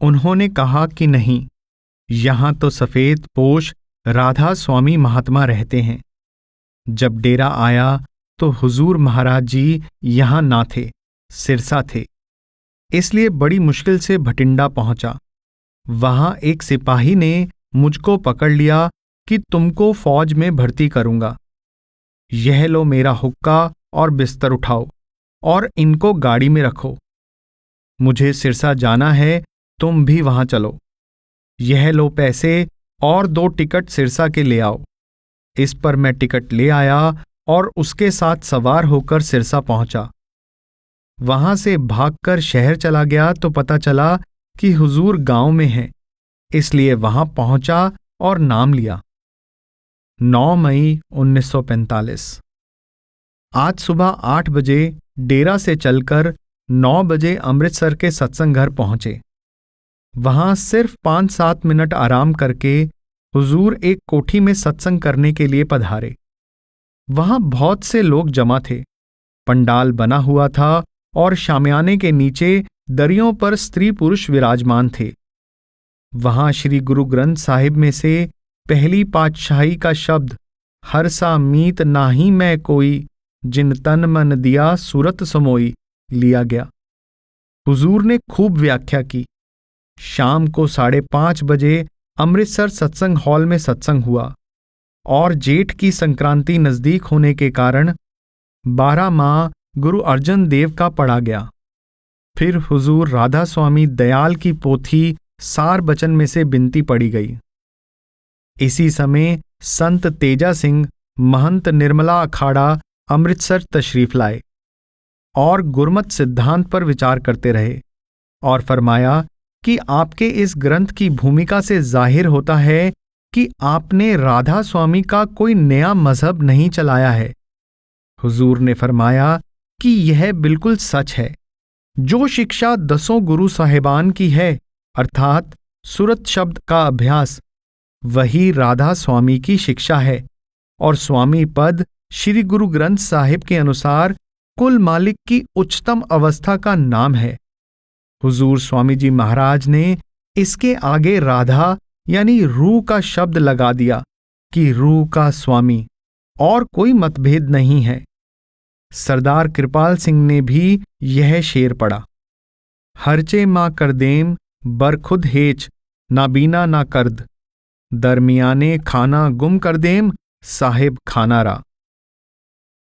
उन्होंने कहा कि नहीं, यहां तो सफेद पोश राधा स्वामी महात्मा रहते हैं। जब डेरा आया तो हुजूर महाराज जी यहां ना थे, सिरसा थे, इसलिए बड़ी मुश्किल से भटिंडा पहुंचा। वहां एक सिपाही ने मुझको पकड़ लिया कि तुमको फौज में भर्ती करूंगा। यह लो मेरा हुक्का और बिस्तर उठाओ और इनको गाड़ी में रखो। मुझे सिरसा जाना है, तुम भी वहां चलो। यह लो पैसे और 2 टिकट सिरसा के ले आओ। इस पर मैं टिकट ले आया और उसके साथ सवार होकर सिरसा पहुंचा। वहां से भागकर शहर चला गया तो पता चला कि हुजूर गांव में हैं, इसलिए वहां पहुंचा और नाम लिया। 9 मई 1945। आज सुबह 8 बजे डेरा से चलकर 9 बजे अमृतसर के सत्संग घर पहुंचे। वहां सिर्फ 5-7 मिनट आराम करके हुजूर एक कोठी में सत्संग करने के लिए पधारे। वहां बहुत से लोग जमा थे। पंडाल बना हुआ था और शामियाने के नीचे दरियों पर स्त्री पुरुष विराजमान थे। वहां श्री गुरु ग्रंथ साहिब में से पहली पातशाही का शब्द हरसा मीत नाही मैं कोई, जिन तन मन दिया सूरत समोई लिया गया। हुजूर ने खूब व्याख्या की। शाम को 5:30 बजे अमृतसर सत्संग हॉल में सत्संग हुआ और जेठ की संक्रांति नजदीक होने के कारण 12 माह गुरु अर्जन देव का पढ़ा गया। फिर हुजूर राधा स्वामी दयाल की पोथी सार बचन में से बिनती पढ़ी गई। इसी समय संत तेजा सिंह महंत निर्मला अखाड़ा अमृतसर तशरीफ लाए और गुरमत सिद्धांत पर विचार करते रहे और फरमाया कि आपके इस ग्रंथ की भूमिका से जाहिर होता है कि आपने राधा स्वामी का कोई नया मजहब नहीं चलाया है। हुजूर ने फरमाया कि यह बिल्कुल सच है। जो शिक्षा 10 गुरु साहिबान की है, अर्थात सुरत शब्द का अभ्यास, वही राधा स्वामी की शिक्षा है और स्वामी पद श्री गुरु ग्रंथ साहिब के अनुसार कुल मालिक की उच्चतम अवस्था का नाम है। हुजूर स्वामी जी महाराज ने इसके आगे राधा यानी रूह का शब्द लगा दिया कि रूह का स्वामी, और कोई मतभेद नहीं है। सरदार कृपाल सिंह ने भी यह शेर पढ़ा, हरचे मां करदेम बरखुद हेच, ना बीना ना करद, दरमियाने खाना गुम कर देम साहिब खाना रा।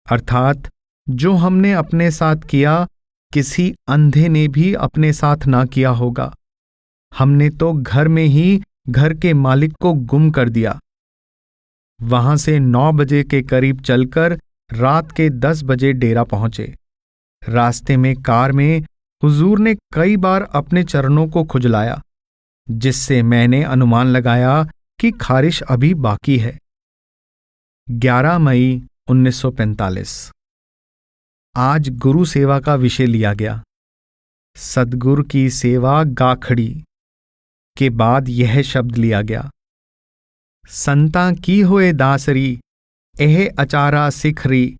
अर्थात जो हमने अपने साथ किया, किसी अंधे ने भी अपने साथ ना किया होगा। हमने तो घर में ही घर के मालिक को गुम कर दिया। वहां से 9 बजे के करीब चलकर रात के 10 बजे डेरा पहुंचे। रास्ते में कार में हुजूर ने कई बार अपने चरणों को खुजलाया, जिससे मैंने अनुमान लगाया कि खारिश अभी बाकी है। 11 मई 1945। आज गुरु सेवा का विषय लिया गया। सद्गुरु की सेवा गाखड़ी के बाद यह शब्द लिया गया, संता की होए दासरी, एह अचारा सिखरी,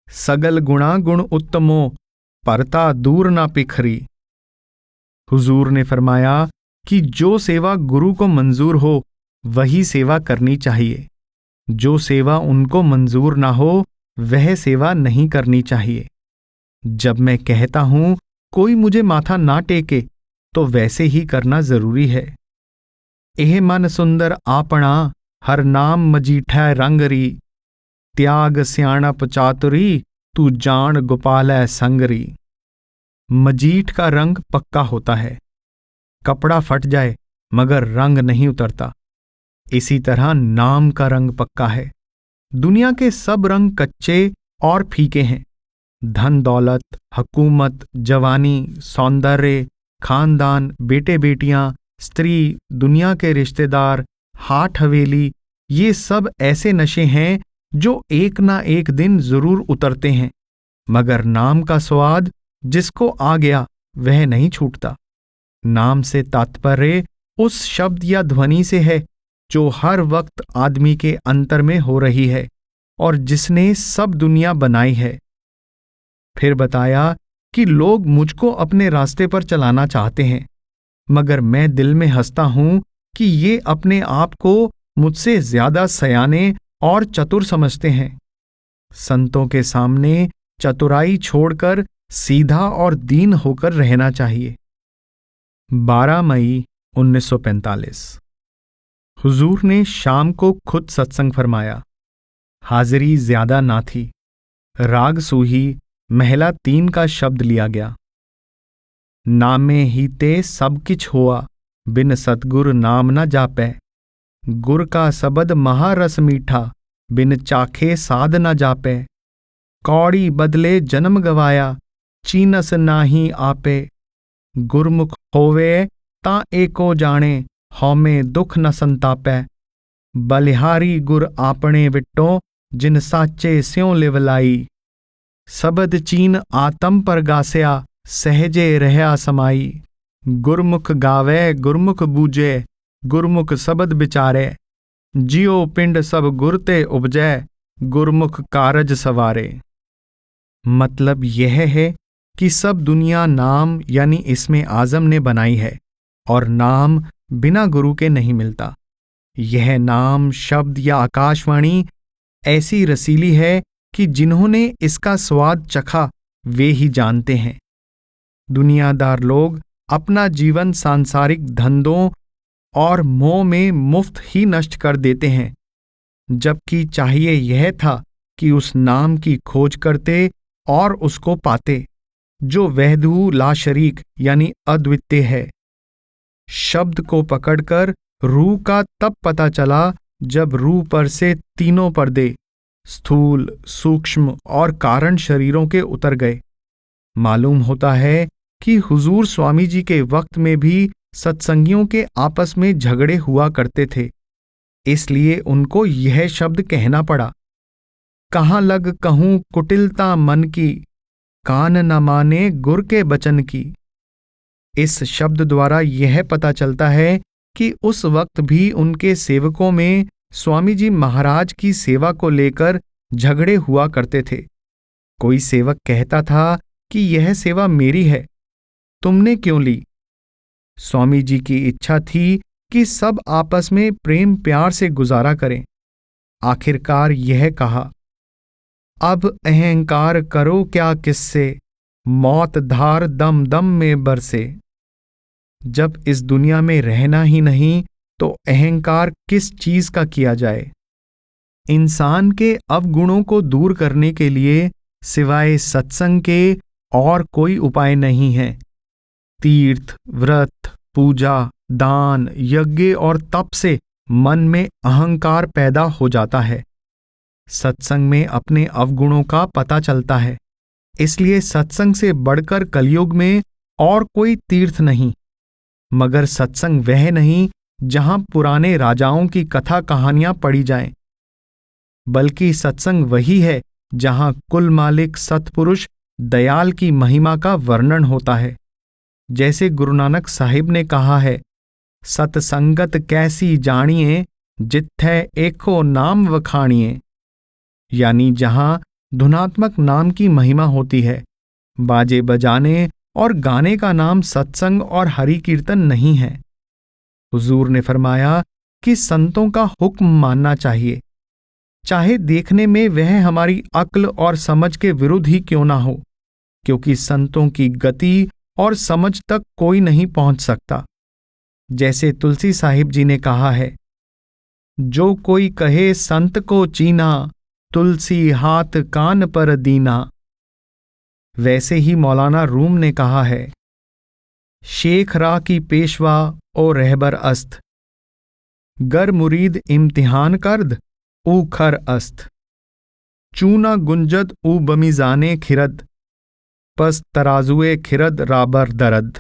सगल गुणा गुण उत्तमो, परता दूर ना पिखरी। हुजूर ने फरमाया कि जो सेवा गुरु को मंजूर हो वही सेवा करनी चाहिए। जो सेवा उनको मंजूर ना हो वह सेवा नहीं करनी चाहिए। जब मैं कहता हूं कोई मुझे माथा ना टेके तो वैसे ही करना जरूरी है। एह मन सुंदर आपना, हर नाम मजीठै रंगरी, त्याग स्याणप चातुरी, तू जान गोपालै संगरी। मजीठ का रंग पक्का होता है। कपड़ा फट जाए मगर रंग नहीं उतरता। इसी तरह नाम का रंग पक्का है। दुनिया के सब रंग कच्चे और फीके हैं। धन दौलत, हुकूमत, जवानी, सौंदर्य, खानदान, बेटे बेटियां, स्त्री, दुनिया के रिश्तेदार, हाट हवेली, ये सब ऐसे नशे हैं जो एक ना एक दिन जरूर उतरते हैं, मगर नाम का स्वाद जिसको आ गया वह नहीं छूटता। नाम से तात्पर्य उस शब्द या ध्वनि से है जो हर वक्त आदमी के अंतर में हो रही है और जिसने सब दुनिया बनाई है। फिर बताया कि लोग मुझको अपने रास्ते पर चलाना चाहते हैं, मगर मैं दिल में हंसता हूं कि ये अपने आप को मुझसे ज्यादा सयाने और चतुर समझते हैं। संतों के सामने चतुराई छोड़कर सीधा और दीन होकर रहना चाहिए। 12 मई 1945। हुजूर ने शाम को खुद सत्संग फरमाया। हाजिरी ज्यादा ना थी। राग सूही महला 3 का शब्द लिया गया। नामे ही ते सब किछ हुआ, बिन सतगुर नाम न जापै। गुर का सबद महारस मीठा, बिन चाखे साध न जापै। कौड़ी बदले जन्म गवाया, चीनस नाही आपे। गुरमुख होवे ता एको जाने, हौमे दुख न संतापै। बलिहारी गुर आपणे विट्टों, जिन साचे स्यों लिवलाई। सबद चीन आतम पर गास्या, सहजे रहया समाई। गुरमुख गावे गुरमुख बूझे, गुरमुख सबद बिचारे। जियो पिंड सब गुर ते उपजै, गुरमुख कारज सवारे। मतलब यह है कि सब दुनिया नाम यानी इसमें आजम ने बनाई है, और नाम बिना गुरु के नहीं मिलता। यह नाम, शब्द या आकाशवाणी ऐसी रसीली है कि जिन्होंने इसका स्वाद चखा वे ही जानते हैं। दुनियादार लोग अपना जीवन सांसारिक धंधों और मोह में मुफ्त ही नष्ट कर देते हैं, जबकि चाहिए यह था कि उस नाम की खोज करते और उसको पाते जो वहदहू ला शरीक यानी अद्वितीय है। शब्द को पकड़कर रूह का तब पता चला जब रूह पर से तीनों पर्दे स्थूल, सूक्ष्म और कारण शरीरों के उतर गए। मालूम होता है कि हुजूर स्वामी जी के वक्त में भी सत्संगियों के आपस में झगड़े हुआ करते थे, इसलिए उनको यह शब्द कहना पड़ा, कहाँ लग कहूं कुटिलता मन की, कान न माने गुर के बचन की। इस शब्द द्वारा यह पता चलता है कि उस वक्त भी उनके सेवकों में स्वामी जी महाराज की सेवा को लेकर झगड़े हुआ करते थे। कोई सेवक कहता था कि यह सेवा मेरी है, तुमने क्यों ली? स्वामी जी की इच्छा थी कि सब आपस में प्रेम प्यार से गुजारा करें। आखिरकार यह कहा, अब अहंकार करो क्या किससे, मौत धार दम दम में बरसे। जब इस दुनिया में रहना ही नहीं तो अहंकार किस चीज का किया जाए? इंसान के अवगुणों को दूर करने के लिए सिवाय सत्संग के और कोई उपाय नहीं है। तीर्थ, व्रत, पूजा, दान, यज्ञ और तप से मन में अहंकार पैदा हो जाता है। सत्संग में अपने अवगुणों का पता चलता है, इसलिए सत्संग से बढ़कर कलयुग में और कोई तीर्थ नहीं। मगर सत्संग वह नहीं जहां पुराने राजाओं की कथा कहानियां पढ़ी जाएं, बल्कि सत्संग वही है जहां कुल मालिक सत्पुरुष दयाल की महिमा का वर्णन होता है। जैसे गुरु नानक साहिब ने कहा है, सतसंगत कैसी जानिए, जित्थै एको नाम वखाणिए। यानी जहां धुनात्मक नाम की महिमा होती है, बाजे बजाने और गाने का नाम सत्संग और हरि कीर्तन नहीं है। हुजूर ने फरमाया कि संतों का हुक्म मानना चाहिए, चाहे देखने में वह हमारी अक्ल और समझ के विरुद्ध ही क्यों ना हो, क्योंकि संतों की गति और समझ तक कोई नहीं पहुंच सकता। जैसे तुलसी साहिब जी ने कहा है, जो कोई कहे संत को चीना, तुलसी हाथ कान पर दीना। वैसे ही मौलाना रूम ने कहा है, शेख रा की पेशवा ओ रहबर अस्त, गर मुरीद इम्तिहान करद ऊ खर अस्त, चूना गुंजद ऊ बमीजाने खिरद, पस तराजुए खिरद राबर दरद।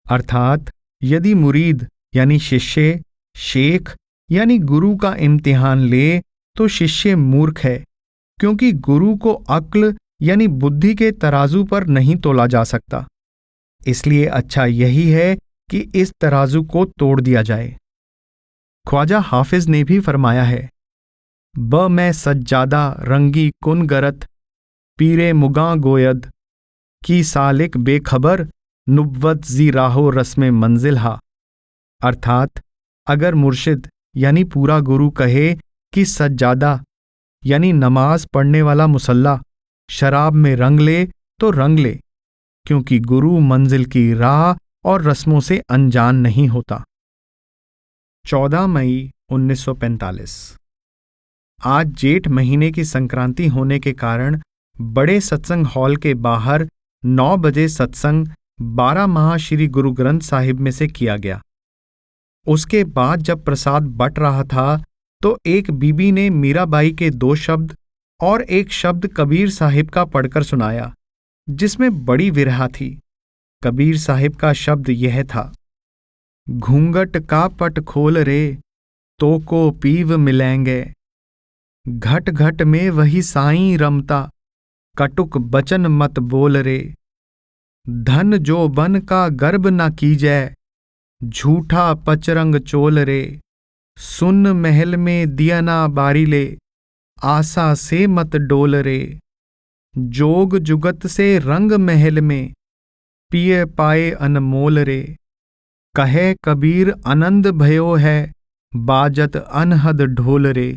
अर्थात यदि मुरीद यानी शिष्य शेख यानी गुरु का इम्तिहान ले तो शिष्य मूर्ख है, क्योंकि गुरु को अक्ल यानी बुद्धि के तराजू पर नहीं तोला जा सकता। इसलिए अच्छा यही है कि इस तराजू को तोड़ दिया जाए। ख्वाजा हाफिज ने भी फरमाया है, ब मैं सज्जादा रंगी कुन गरत, पीरे मुगा गोयद की सालिक बेखबर, नुब्वत जी राहो रस्म मंजिल हा। अर्थात अगर मुर्शिद यानी पूरा गुरु कहे कि सज्जादा यानी नमाज पढ़ने वाला मुसल्ला शराब में रंग ले तो रंग ले, क्योंकि गुरु मंजिल की राह और रस्मों से अनजान नहीं होता। 14 मई 1945। आज जेठ महीने की संक्रांति होने के कारण बड़े सत्संग हॉल के बाहर 9 बजे सत्संग 12 माह श्री गुरु ग्रंथ साहिब में से किया गया। उसके बाद जब प्रसाद बट रहा था तो एक बीबी ने मीराबाई के 2 शब्द और एक शब्द कबीर साहिब का पढ़कर सुनाया, जिसमें बड़ी विरहा थी। कबीर साहिब का शब्द यह था, घूंघट का पट खोल रे, तो को पीव मिलेंगे, घट घट में वही साईं रमता, कटुक बचन मत बोल रे। धन जो बन का गर्भ न कीजै, झूठा पचरंग चोल रे। सुन महल में दिया ना बारी ले, आशा से मत डोल रे। जोग जुगत से रंग महल में, पिए पाए अनमोल रे। कहे कबीर आनंद भयो है, बाजत अनहद ढोल रे।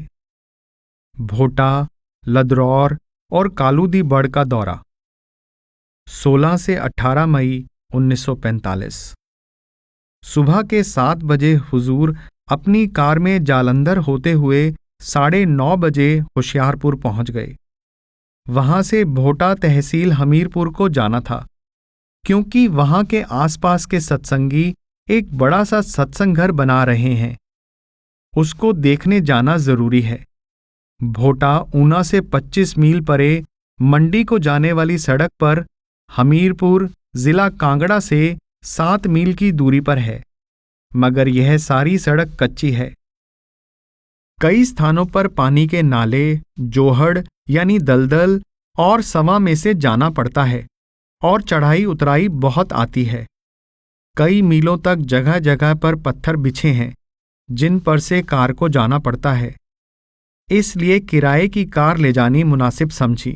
भोटा, लदरौर और कालूदी बड़ का दौरा 16 से 18 मई 1945। सुबह के 7 बजे हुजूर अपनी कार में जालंधर होते हुए 9:30 बजे होशियारपुर पहुंच गए। वहां से भोटा तहसील हमीरपुर को जाना था, क्योंकि वहां के आसपास के सत्संगी एक बड़ा सा सत्संग घर बना रहे हैं। उसको देखने जाना जरूरी है। भोटा ऊना से 25 मील परे मंडी को जाने वाली सड़क पर हमीरपुर जिला कांगड़ा से 7 मील की दूरी पर है, मगर यह सारी सड़क कच्ची है। कई स्थानों पर पानी के नाले, जोहड़ यानी दलदल और सवा में से जाना पड़ता है और चढ़ाई उतराई बहुत आती है। कई मीलों तक जगह जगह पर पत्थर बिछे हैं, जिन पर से कार को जाना पड़ता है। इसलिए किराए की कार ले जानी मुनासिब समझी।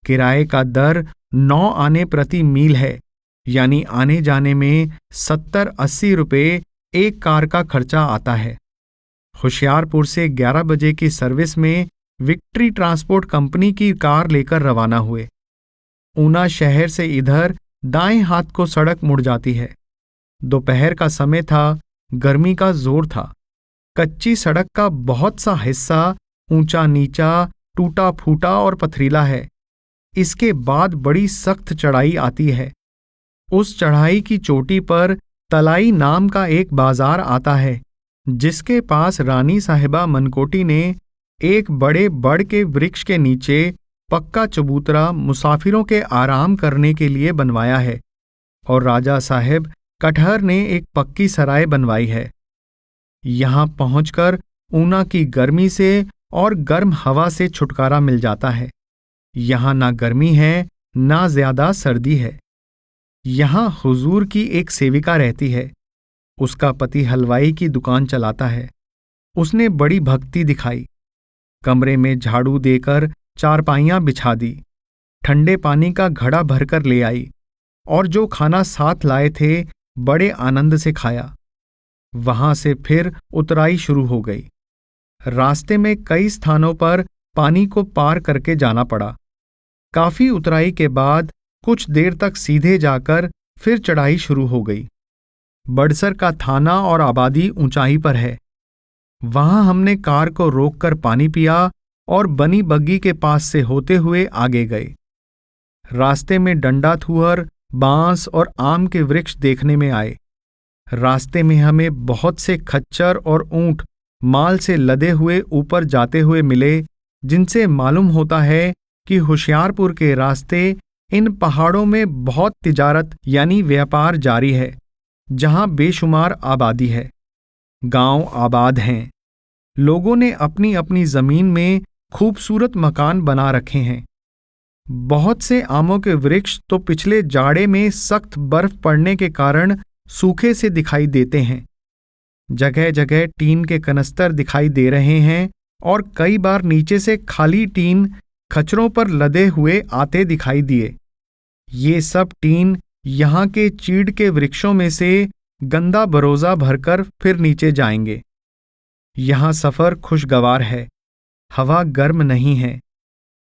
किराए का दर 9 आने प्रति मील है, यानी आने जाने में 70-80 रुपये एक कार का खर्चा आता है। होशियारपुर से 11 बजे की सर्विस में विक्ट्री ट्रांसपोर्ट कंपनी की कार लेकर रवाना हुए। ऊना शहर से इधर दाएं हाथ को सड़क मुड़ जाती है। दोपहर का समय था, गर्मी का जोर था। कच्ची सड़क का बहुत सा हिस्सा ऊंचा नीचा, टूटा फूटा और पथरीला है। इसके बाद बड़ी सख्त चढ़ाई आती है। उस चढ़ाई की चोटी पर तलाई नाम का एक बाजार आता है, जिसके पास रानी साहिबा मनकोटी ने एक बड़े बड़ के वृक्ष के नीचे पक्का चबूतरा मुसाफिरों के आराम करने के लिए बनवाया है, और राजा साहेब कटहर ने एक पक्की सराय बनवाई है। यहां पहुंचकर ऊना की गर्मी से और गर्म हवा से छुटकारा मिल जाता है। यहां ना गर्मी है, ना ज्यादा सर्दी है। यहां हुजूर की एक सेविका रहती है। उसका पति हलवाई की दुकान चलाता है। उसने बड़ी भक्ति दिखाई। कमरे में झाड़ू देकर चारपाइयां बिछा दी, ठंडे पानी का घड़ा भरकर ले आई, और जो खाना साथ लाए थे बड़े आनंद से खाया। वहां से फिर उतराई शुरू हो गई। रास्ते में कई स्थानों पर पानी को पार करके जाना पड़ा। काफी उतराई के बाद कुछ देर तक सीधे जाकर फिर चढ़ाई शुरू हो गई। बड़सर का थाना और आबादी ऊंचाई पर है। वहां हमने कार को रोककर पानी पिया और बनी बग्गी के पास से होते हुए आगे गए। रास्ते में डंडा थुहर, बांस और आम के वृक्ष देखने में आए। रास्ते में हमें बहुत से खच्चर और ऊंट माल से लदे हुए ऊपर जाते हुए मिले, जिनसे मालूम होता है कि होशियारपुर के रास्ते इन पहाड़ों में बहुत तिजारत यानी व्यापार जारी है, जहां बेशुमार आबादी है। गांव आबाद हैं। लोगों ने अपनी अपनी जमीन में खूबसूरत मकान बना रखे हैं। बहुत से आमों के वृक्ष तो पिछले जाड़े में सख्त बर्फ पड़ने के कारण सूखे से दिखाई देते हैं। जगह जगह टीन के कनस्तर दिखाई दे रहे हैं, और कई बार नीचे से खाली टीन खच्चरों पर लदे हुए आते दिखाई दिए। ये सब टीन यहाँ के चीड़ के वृक्षों में से गंदा बरोजा भरकर फिर नीचे जाएंगे। यहाँ सफर खुशगवार है। हवा गर्म नहीं है,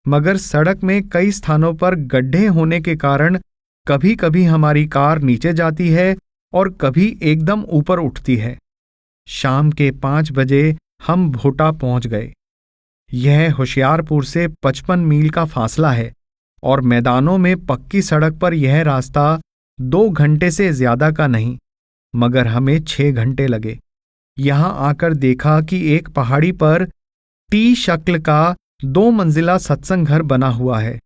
मगर सड़क में कई स्थानों पर गड्ढे होने के कारण कभी कभी हमारी कार नीचे जाती है और कभी एकदम ऊपर उठती है। शाम के 5 बजे हम भोटा पहुंच गए। यह होशियारपुर से 55 मील का फासला है, और मैदानों में पक्की सड़क पर यह रास्ता 2 घंटे से ज्यादा का नहीं, मगर हमें 6 घंटे लगे। यहां आकर देखा कि एक पहाड़ी पर टी शक्ल का 2 मंजिला सत्संग घर बना हुआ है,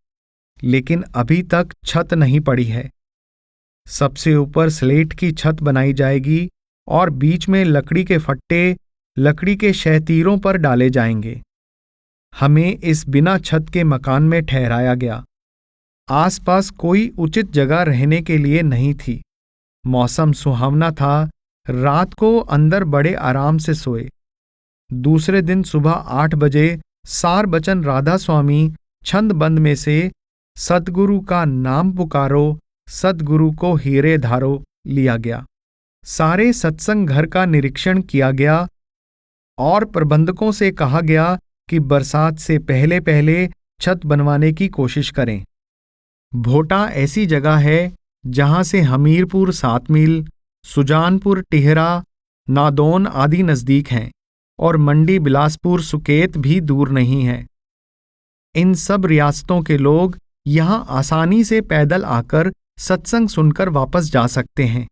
लेकिन अभी तक छत नहीं पड़ी है। सबसे ऊपर स्लेट की छत बनाई जाएगी और बीच में लकड़ी के फट्टे लकड़ी के शहतीरों पर डाले जाएंगे। हमें इस बिना छत के मकान में ठहराया गया। आसपास कोई उचित जगह रहने के लिए नहीं थी। मौसम सुहावना था। रात को अंदर बड़े आराम से सोए। दूसरे दिन सुबह 8 बजे सार बचन राधा स्वामी छंदबंद में से सद्गुरु का नाम पुकारो, सद्गुरु को हीरे धारो लिया गया। सारे सत्संग घर का निरीक्षण किया गया और प्रबंधकों से कहा गया कि बरसात से पहले पहले छत बनवाने की कोशिश करें। भोटा ऐसी जगह है जहां से हमीरपुर 7 मील, सुजानपुर टिहरा, नादौन आदि नजदीक हैं और मंडी बिलासपुर सुकेत भी दूर नहीं है। इन सब रियासतों के लोग यहां आसानी से पैदल आकर सत्संग सुनकर वापस जा सकते हैं।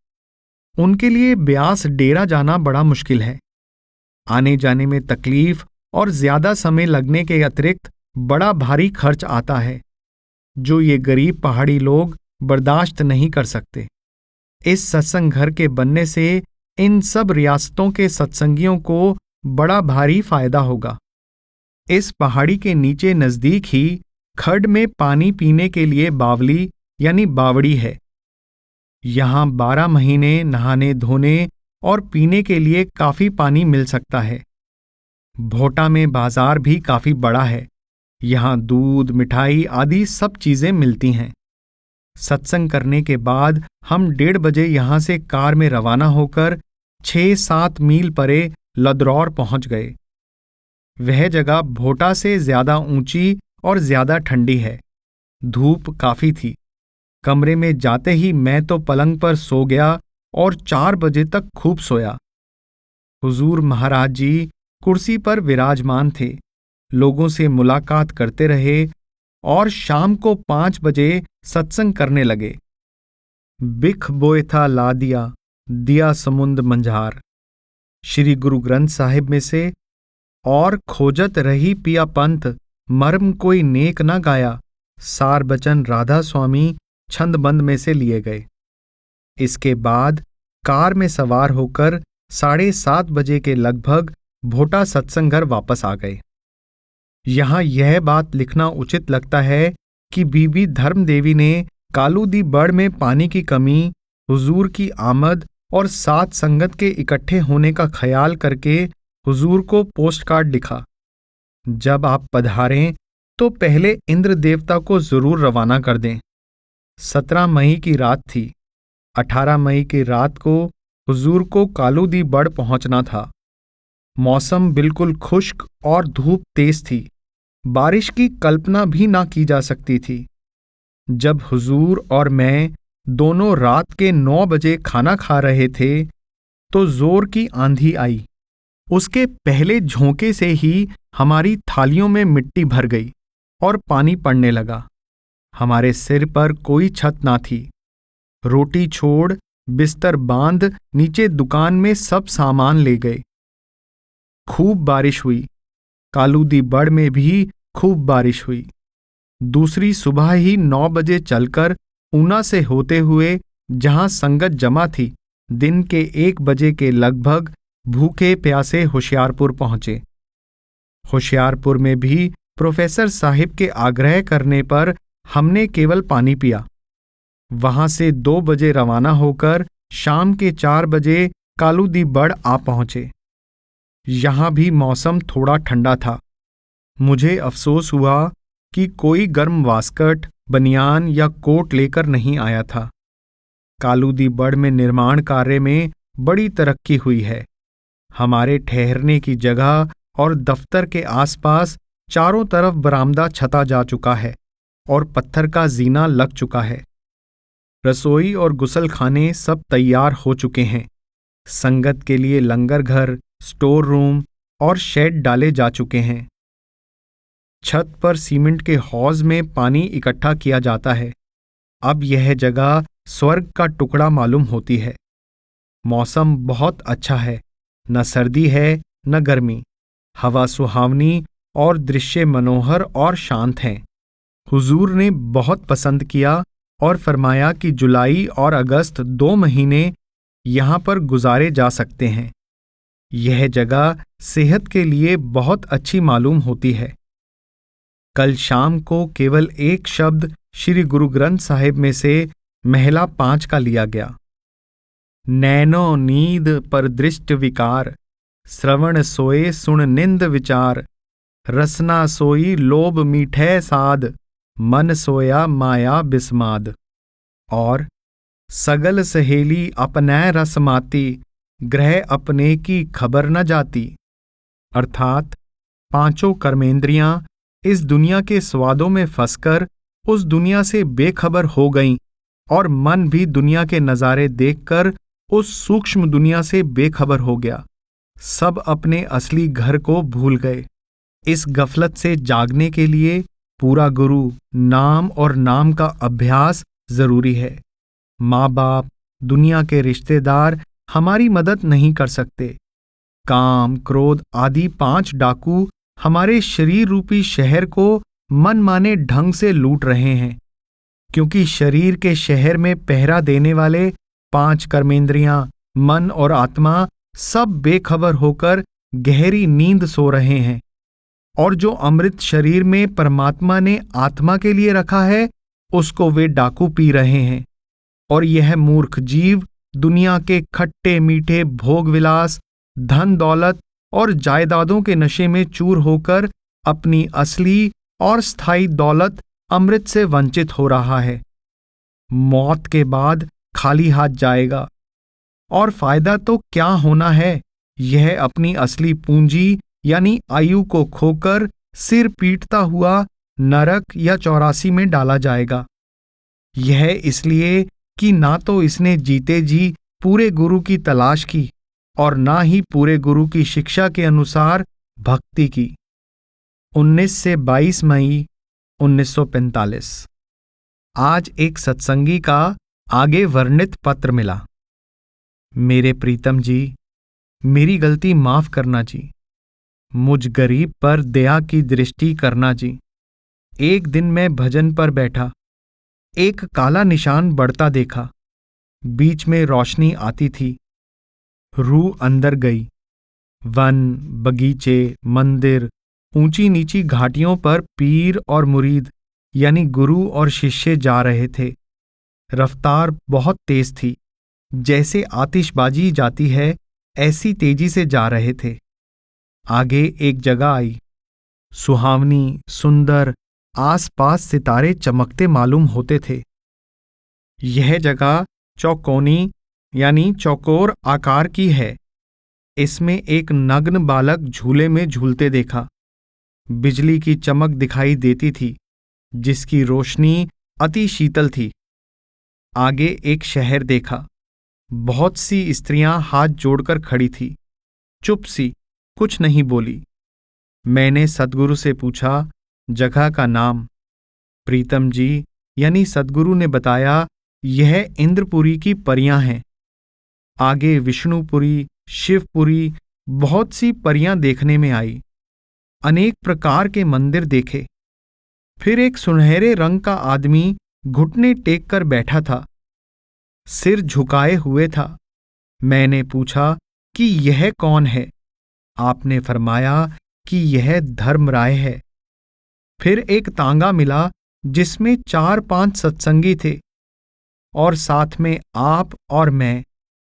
उनके लिए ब्यास डेरा जाना बड़ा मुश्किल है। आने जाने में तकलीफ और ज्यादा समय लगने के अतिरिक्त बड़ा भारी खर्च आता है, जो ये गरीब पहाड़ी लोग बर्दाश्त नहीं कर सकते। इस सत्संग घर के बनने से इन सब रियासतों के सत्संगियों को बड़ा भारी फायदा होगा। इस पहाड़ी के नीचे नजदीक ही खड्ड में पानी पीने के लिए बावली यानी बावड़ी है। यहां 12 महीने नहाने धोने और पीने के लिए काफी पानी मिल सकता है। भोटा में बाजार भी काफी बड़ा है। यहां दूध, मिठाई आदि सब चीजें मिलती हैं। सत्संग करने के बाद हम 1:30 बजे यहां से कार में रवाना होकर 6-7 मील परे लदरौर पहुंच गए। वह जगह भोटा से ज्यादा ऊंची और ज्यादा ठंडी है। धूप काफी थी। कमरे में जाते ही मैं तो पलंग पर सो गया और 4 बजे तक खूब सोया। हुजूर महाराज जी कुर्सी पर विराजमान थे, लोगों से मुलाकात करते रहे और शाम को 5 बजे सत्संग करने लगे। बिख बोए था ला दिया, दिया समुंद मंझार, श्री गुरु ग्रंथ साहिब में से। और खोजत रही पिया पंथ, मर्म कोई नेक न गाया, सार बचन राधा स्वामी छंदबंद में से लिए गए। इसके बाद कार में सवार होकर 7:30 बजे के लगभग भोटा सत्संग घर वापस आ गए। यहां यह बात लिखना उचित लगता है कि बीबी धर्मदेवी ने कालूदी बड़ में पानी की कमी, हुजूर की आमद और साथ संगत के इकट्ठे होने का ख्याल करके हुजूर को पोस्ट कार्ड लिखा। जब आप पधारें तो पहले इंद्र देवता को जरूर रवाना कर दें। 17 मई की रात थी। 18 मई की रात को हुजूर को कालूदी बड़ पहुंचना था। मौसम बिल्कुल खुश्क और धूप तेज थी। बारिश की कल्पना भी ना की जा सकती थी। जब हुजूर और मैं दोनों रात के 9 बजे खाना खा रहे थे तो जोर की आंधी आई। उसके पहले झोंके से ही हमारी थालियों में मिट्टी भर गई और पानी पड़ने लगा। हमारे सिर पर कोई छत ना थी। रोटी छोड़ बिस्तर बांध नीचे दुकान में सब सामान ले गए। खूब बारिश हुई। कालूदी बड़ में भी खूब बारिश हुई। दूसरी सुबह ही 9 बजे चलकर ऊना से होते हुए जहां संगत जमा थी, दिन के 1 बजे के लगभग भूखे प्यासे होशियारपुर पहुंचे। होशियारपुर में भी प्रोफेसर साहिब के आग्रह करने पर हमने केवल पानी पिया। वहां से 2 बजे रवाना होकर शाम के 4 बजे कालूदी बड़ आ पहुंचे। यहां भी मौसम थोड़ा ठंडा था। मुझे अफसोस हुआ कि कोई गर्म वास्कट, बनियान या कोट लेकर नहीं आया था। कालूदी बड़ में निर्माण कार्य में बड़ी तरक्की हुई है। हमारे ठहरने की जगह और दफ्तर के आसपास चारों तरफ बरामदा छता जा चुका है और पत्थर का जीना लग चुका है। रसोई और गुसलखाने सब तैयार हो चुके हैं। संगत के लिए लंगर घर, स्टोर रूम और शेड डाले जा चुके हैं। छत पर सीमेंट के हौज में पानी इकट्ठा किया जाता है। अब यह जगह स्वर्ग का टुकड़ा मालूम होती है। मौसम बहुत अच्छा है, न सर्दी है न गर्मी। हवा सुहावनी और दृश्य मनोहर और शांत हैं। हुजूर ने बहुत पसंद किया और फरमाया कि जुलाई और अगस्त 2 महीने यहां पर गुजारे जा सकते हैं। यह जगह सेहत के लिए बहुत अच्छी मालूम होती है। कल शाम को केवल एक शब्द श्री गुरु ग्रंथ साहिब में से महला 5 का लिया गया। नैनो नींद पर दृष्ट विकार, श्रवण सोए सुन निंद विचार, रसना सोई लोभ मीठे साध, मन सोया माया बिस्माद। और सगल सहेली अपने रस माती, ग्रह अपने की खबर न जाती। अर्थात 5 कर्मेंद्रियां इस दुनिया के स्वादों में फंसकर उस दुनिया से बेखबर हो गईं और मन भी दुनिया के नज़ारे देखकर उस सूक्ष्म दुनिया से बेखबर हो गया। सब अपने असली घर को भूल गए। इस गफलत से जागने के लिए पूरा गुरु नाम और नाम का अभ्यास जरूरी है। माँ बाप, दुनिया के रिश्तेदार हमारी मदद नहीं कर सकते। काम, क्रोध आदि 5 डाकू हमारे शरीर रूपी शहर को मनमाने ढंग से लूट रहे हैं, क्योंकि शरीर के शहर में पहरा देने वाले 5 कर्मेंद्रियां, मन और आत्मा सब बेखबर होकर गहरी नींद सो रहे हैं। और जो अमृत शरीर में परमात्मा ने आत्मा के लिए रखा है, उसको वे डाकू पी रहे हैं। और यह मूर्ख जीव दुनिया के खट्टे मीठे भोग विलास, धन दौलत और जायदादों के नशे में चूर होकर अपनी असली और स्थायी दौलत अमृत से वंचित हो रहा है। मौत के बाद खाली हाथ जाएगा। और फायदा तो क्या होना है? यह अपनी असली पूंजी यानी आयु को खोकर सिर पीटता हुआ नरक या 84 में डाला जाएगा। यह इसलिए कि ना तो इसने जीते जी पूरे गुरु की तलाश की और ना ही पूरे गुरु की शिक्षा के अनुसार भक्ति की। 19 से 22 मई 1945। आज एक सत्संगी का आगे वर्णित पत्र मिला। मेरे प्रीतम जी, मेरी गलती माफ करना जी। मुझ गरीब पर दया की दृष्टि करना जी। एक दिन मैं भजन पर बैठा, एक काला निशान बढ़ता देखा। बीच में रोशनी आती थी। रूह अंदर गई। वन, बगीचे, मंदिर, ऊंची नीची घाटियों पर पीर और मुरीद यानी गुरु और शिष्य जा रहे थे। रफ्तार बहुत तेज थी, जैसे आतिशबाजी जाती है ऐसी तेजी से जा रहे थे। आगे एक जगह आई, सुहावनी, सुंदर, आसपास सितारे चमकते मालूम होते थे। यह जगह चौकोनी यानी चौकोर आकार की है। इसमें एक नग्न बालक झूले में झूलते देखा। बिजली की चमक दिखाई देती थी, जिसकी रोशनी अति शीतल थी। आगे एक शहर देखा। बहुत सी स्त्रियां हाथ जोड़कर खड़ी थी, चुप सी, कुछ नहीं बोली। मैंने सद्गुरु से पूछा, जगह का नाम? प्रीतम जी यानी सद्गुरु ने बताया, यह इंद्रपुरी की परियां हैं। आगे विष्णुपुरी, शिवपुरी, बहुत सी परियां देखने में आई। अनेक प्रकार के मंदिर देखे। फिर एक सुनहरे रंग का आदमी घुटने टेक कर बैठा था, सिर झुकाए हुए था। मैंने पूछा कि यह कौन है? आपने फरमाया कि यह धर्मराय है। फिर एक तांगा मिला जिसमें 4-5 सत्संगी थे और साथ में आप और मैं।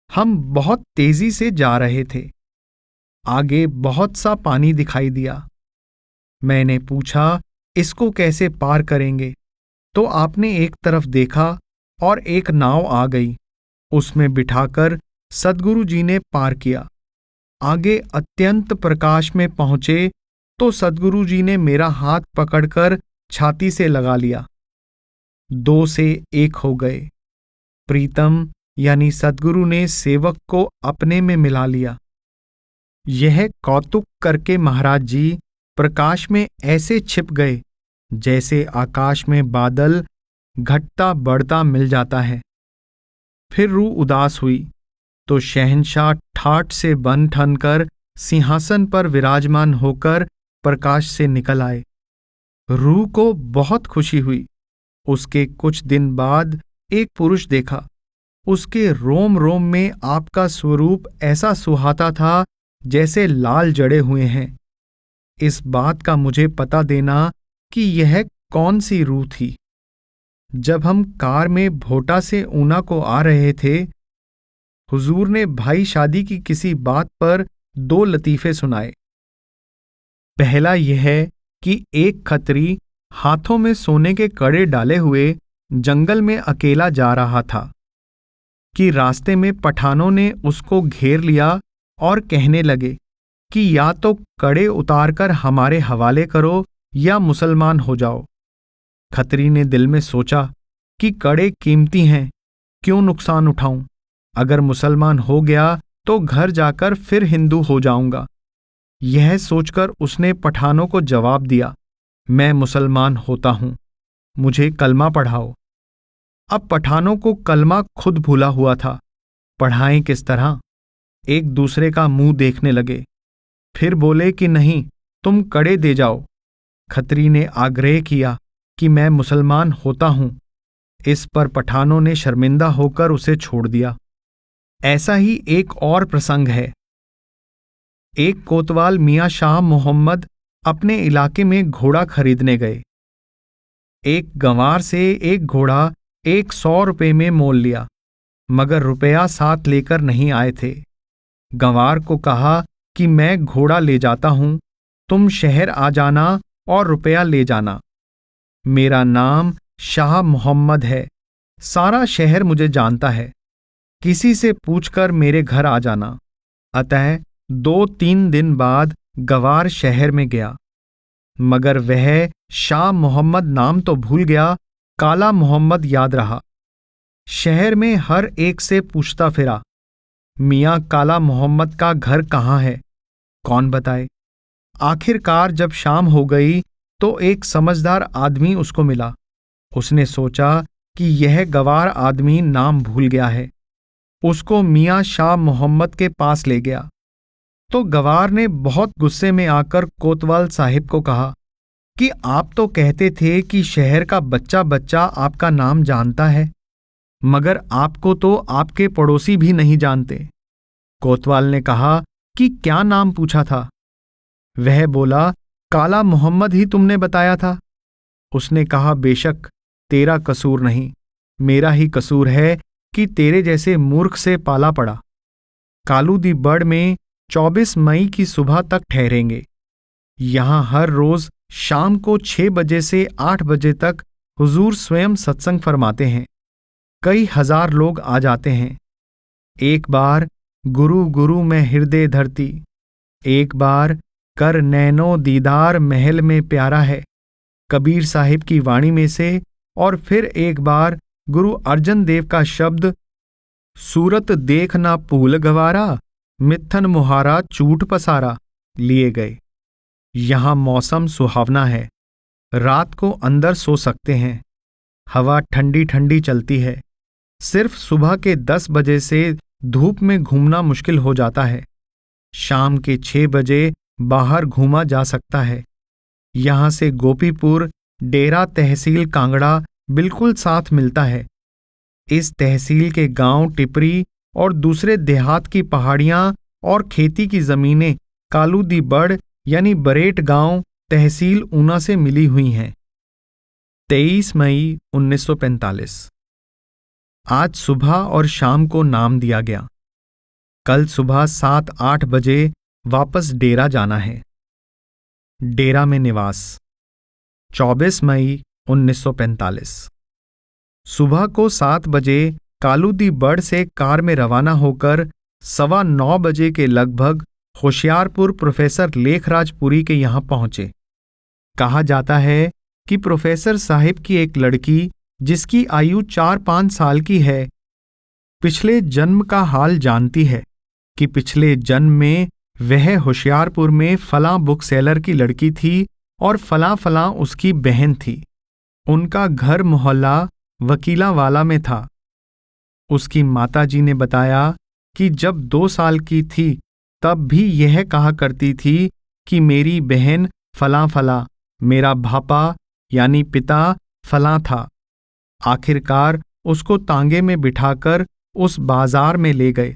हम बहुत तेजी से जा रहे थे। आगे बहुत सा पानी दिखाई दिया। मैंने पूछा, इसको कैसे पार करेंगे? तो आपने एक तरफ देखा और एक नाव आ गई। उसमें बिठाकर सद्गुरु जी ने पार किया। आगे अत्यंत प्रकाश में पहुंचे तो सद्गुरु जी ने मेरा हाथ पकड़कर छाती से लगा लिया। 2 से 1 हो गए। प्रीतम यानी सद्गुरु ने सेवक को अपने में मिला लिया। यह कौतुक करके महाराज जी प्रकाश में ऐसे छिप गए जैसे आकाश में बादल घटता बढ़ता मिल जाता है। फिर रूह उदास हुई तो शहंशाह ठाठ से बन ठन कर सिंहासन पर विराजमान होकर प्रकाश से निकल आए। रूह को बहुत खुशी हुई। उसके कुछ दिन बाद एक पुरुष देखा। उसके रोम रोम में आपका स्वरूप ऐसा सुहाता था जैसे लाल जड़े हुए हैं। इस बात का मुझे पता देना कि यह कौन सी रूह थी। जब हम कार में भोटा से ऊना को आ रहे थे, हुजूर ने भाई शादी की किसी बात पर 2 लतीफे सुनाए। पहला यह कि एक खत्री हाथों में सोने के कड़े डाले हुए जंगल में अकेला जा रहा था कि रास्ते में पठानों ने उसको घेर लिया और कहने लगे कि या तो कड़े उतारकर हमारे हवाले करो या मुसलमान हो जाओ। खत्री ने दिल में सोचा कि कड़े कीमती हैं, क्यों नुकसान उठाऊं। अगर मुसलमान हो गया तो घर जाकर फिर हिंदू हो जाऊंगा। यह सोचकर उसने पठानों को जवाब दिया, मैं मुसलमान होता हूं, मुझे कलमा पढ़ाओ। अब पठानों को कलमा खुद भूला हुआ था, पढ़ाएं किस तरह। एक दूसरे का मुंह देखने लगे, फिर बोले कि नहीं, तुम कड़े दे जाओ। खत्री ने आग्रह किया कि मैं मुसलमान होता हूं। इस पर पठानों ने शर्मिंदा होकर उसे छोड़ दिया। ऐसा ही एक और प्रसंग है। एक कोतवाल मियां शाह मोहम्मद अपने इलाके में घोड़ा खरीदने गए। एक गंवार से एक घोड़ा 100 रुपये में मोल लिया, मगर रुपया साथ लेकर नहीं आए थे। गंवार को कहा कि मैं घोड़ा ले जाता हूं, तुम शहर आ जाना और रुपया ले जाना। मेरा नाम शाह मोहम्मद है, सारा शहर मुझे जानता है, किसी से पूछकर मेरे घर आ जाना। अतः 2-3 दिन बाद गंवार शहर में गया, मगर वह शाह मोहम्मद नाम तो भूल गया, काला मोहम्मद याद रहा। शहर में हर एक से पूछता फिरा, मियां काला मोहम्मद का घर कहाँ है, कौन बताए। आखिरकार जब शाम हो गई तो एक समझदार आदमी उसको मिला। उसने सोचा कि यह गंवार आदमी नाम भूल गया है, उसको मियां शाह मोहम्मद के पास ले गया। तो गंवार ने बहुत गुस्से में आकर कोतवाल साहिब को कहा कि आप तो कहते थे कि शहर का बच्चा बच्चा आपका नाम जानता है, मगर आपको तो आपके पड़ोसी भी नहीं जानते। कोतवाल ने कहा कि क्या नाम पूछा था। वह बोला, काला मोहम्मद ही तुमने बताया था। उसने कहा, बेशक तेरा कसूर नहीं, मेरा ही कसूर है कि तेरे जैसे मूर्ख से पाला पड़ा। कालू दी बड़ में 24 मई की सुबह तक ठहरेंगे। यहां हर रोज शाम को 6 बजे से 8 बजे तक हुजूर स्वयं सत्संग फरमाते हैं। कई हजार लोग आ जाते हैं। एक बार गुरु गुरु में हृदय धरती, एक बार कर नैनो दीदार महल में प्यारा है, कबीर साहिब की वाणी में से, और फिर एक बार गुरु अर्जन देव का शब्द, सूरत देख ना भूल गवारा, मिथन मुहारा चूट पसारा, लिए गए। यहां मौसम सुहावना है, रात को अंदर सो सकते हैं। हवा ठंडी ठंडी चलती है। सिर्फ सुबह के 10 बजे से धूप में घूमना मुश्किल हो जाता है। शाम के 6 बजे बाहर घूमा जा सकता है। यहां से गोपीपुर डेरा तहसील कांगड़ा बिल्कुल साथ मिलता है। इस तहसील के गांव टिपरी और दूसरे देहात की पहाड़ियां और खेती की जमीनें कालू दी बड़ यानी बरेट गांव तहसील ऊना से मिली हुई हैं। 23 मई 1945। आज सुबह और शाम को नाम दिया गया। कल सुबह 7-8 बजे वापस डेरा जाना है। डेरा में निवास 24 मई 1945। सुबह को 7 बजे कालू दी बड़ से कार में रवाना होकर 9:15 बजे के लगभग होशियारपुर प्रोफेसर लेखराजपुरी के यहां पहुंचे। कहा जाता है कि प्रोफेसर साहिब की एक लड़की, जिसकी आयु 4-5 साल की है, पिछले जन्म का हाल जानती है कि पिछले जन्म में वह होशियारपुर में फलां बुक सेलर की लड़की थी और फलां फलां उसकी बहन थी। उनका घर मोहल्ला वकीलावाला में था। उसकी माताजी ने बताया कि जब 2 साल की थी तब भी यह कहा करती थी कि मेरी बहन फलां फलां, मेरा भापा यानी पिता फलां था। आखिरकार उसको तांगे में बिठाकर उस बाजार में ले गए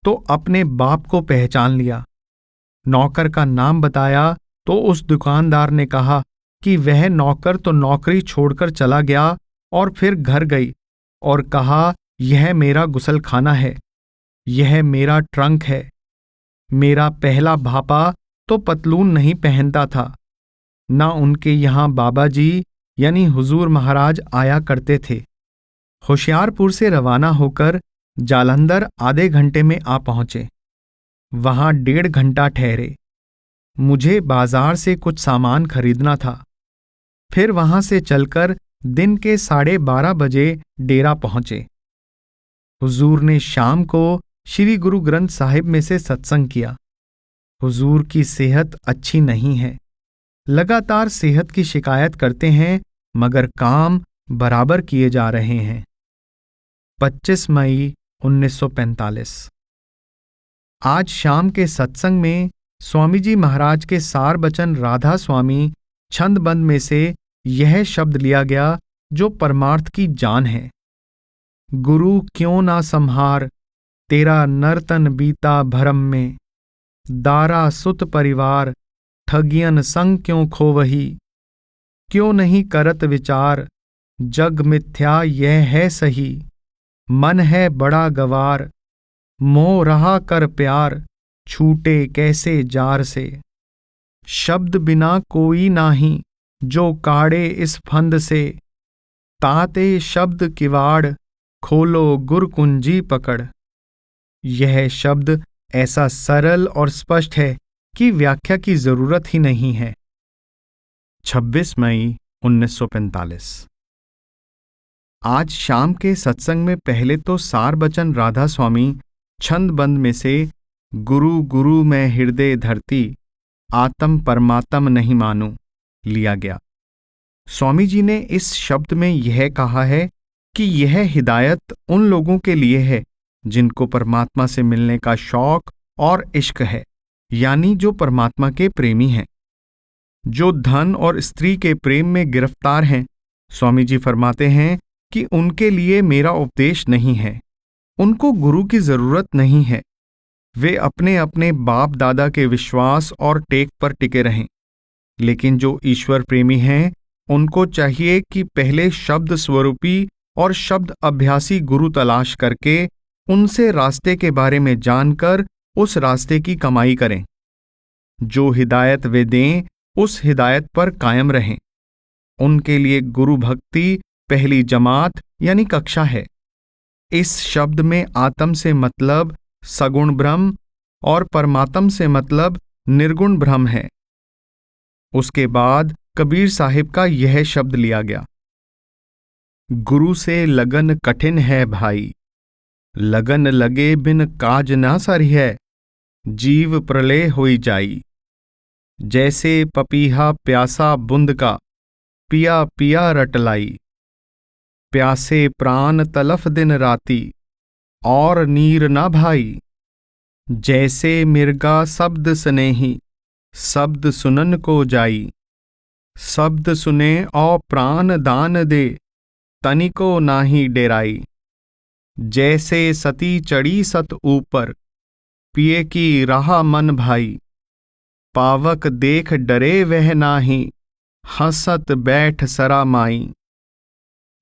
तो अपने बाप को पहचान लिया। नौकर का नाम बताया तो उस दुकानदार ने कहा कि वह नौकर तो नौकरी छोड़कर चला गया और फिर घर गई और कहा, यह मेरा गुसलखाना है, यह मेरा ट्रंक है। मेरा पहला भापा तो पतलून नहीं पहनता था, ना उनके यहाँ बाबा जी यानी हुजूर महाराज आया करते थे। होशियारपुर से रवाना होकर जालंधर आधे घंटे में आ पहुंचे। वहां 1.5 घंटा ठहरे। मुझे बाजार से कुछ सामान खरीदना था। फिर वहां से चलकर दिन के 12:30 बजे डेरा पहुंचे। हुजूर ने शाम को श्री गुरु ग्रंथ साहिब में से सत्संग किया। हुजूर की सेहत अच्छी नहीं है, लगातार सेहत की शिकायत करते हैं, मगर काम बराबर किए जा रहे हैं। 25 मई 1945। आज शाम के सत्संग में स्वामी जी महाराज के सार बचन राधा स्वामी छंदबंद में से यह शब्द लिया गया जो परमार्थ की जान है। गुरु क्यों ना संहार, तेरा नर्तन बीता भरम में, दारा सुत परिवार, ठगियन संग क्यों खोवही, क्यों नहीं करत विचार, जग मिथ्या यह है सही, मन है बड़ा गवार, मोह रहा कर प्यार, छूटे कैसे जार से, शब्द बिना कोई नाही, जो काढ़े इस फंद से, ताते शब्द किवाड़, खोलो गुर कुंजी पकड़। यह शब्द ऐसा सरल और स्पष्ट है कि व्याख्या की जरूरत ही नहीं है। 26 मई 1945। आज शाम के सत्संग में पहले तो सार बचन राधा स्वामी छंदबंद में से गुरु गुरु मैं हृदय धरती, आत्म परमात्म नहीं मानूं लिया गया। स्वामी जी ने इस शब्द में यह कहा है कि यह हिदायत उन लोगों के लिए है जिनको परमात्मा से मिलने का शौक और इश्क है, यानी जो परमात्मा के प्रेमी हैं। जो धन और स्त्री के प्रेम में गिरफ्तार हैं, स्वामी जी फरमाते हैं कि उनके लिए मेरा उपदेश नहीं है, उनको गुरु की जरूरत नहीं है। वे अपने अपने बाप दादा के विश्वास और टेक पर टिके रहें। लेकिन जो ईश्वर प्रेमी हैं, उनको चाहिए कि पहले शब्द स्वरूपी और शब्द अभ्यासी गुरु तलाश करके उनसे रास्ते के बारे में जानकर उस रास्ते की कमाई करें। जो हिदायत वे दें, उस हिदायत पर कायम रहें। उनके लिए गुरु भक्ति पहली जमात यानी कक्षा है। इस शब्द में आत्म से मतलब सगुण ब्रह्म और परमात्म से मतलब निर्गुण ब्रह्म है। उसके बाद कबीर साहिब का यह शब्द लिया गया, गुरु से लगन कठिन है भाई, लगन लगे बिन काज ना सरी है, जीव प्रलय होई जाई। जैसे पपीहा प्यासा बुंद का, पिया पिया रटलाई, प्यासे प्राण तलफ दिन राती, और नीर ना भाई। जैसे मिर्गा शब्द स्नेही, शब्द सुनन को जाई, शब्द सुने और प्राण दान दे, तनिको नाही डेराई। जैसे सती चढ़ी सत ऊपर, पिए की राह मन भाई, पावक देख डरे वह नाही, हंसत बैठ सरा माई।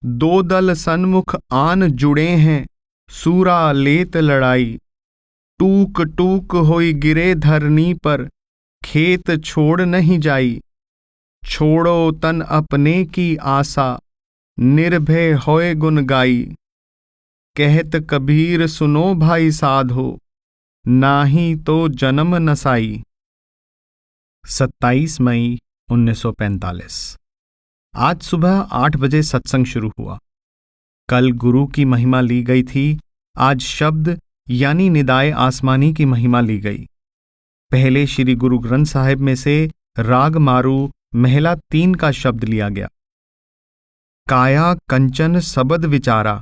दो दल सन्मुख आन जुड़े हैं, सूरा लेत लड़ाई, टूक टूक होई गिरे धरनी पर, खेत छोड़ नहीं जाई। छोड़ो तन अपने की आशा, निर्भय होए गुन गाई। कहत कबीर सुनो भाई साधो, नाही तो जन्म नसाई। 27 मई 1945। आज सुबह 8 बजे सत्संग शुरू हुआ। कल गुरु की महिमा ली गई थी, आज शब्द यानी निदाय आसमानी की महिमा ली गई। पहले श्री गुरु ग्रंथ साहिब में से राग मारू महला 3 का शब्द लिया गया। काया कंचन सबद विचारा,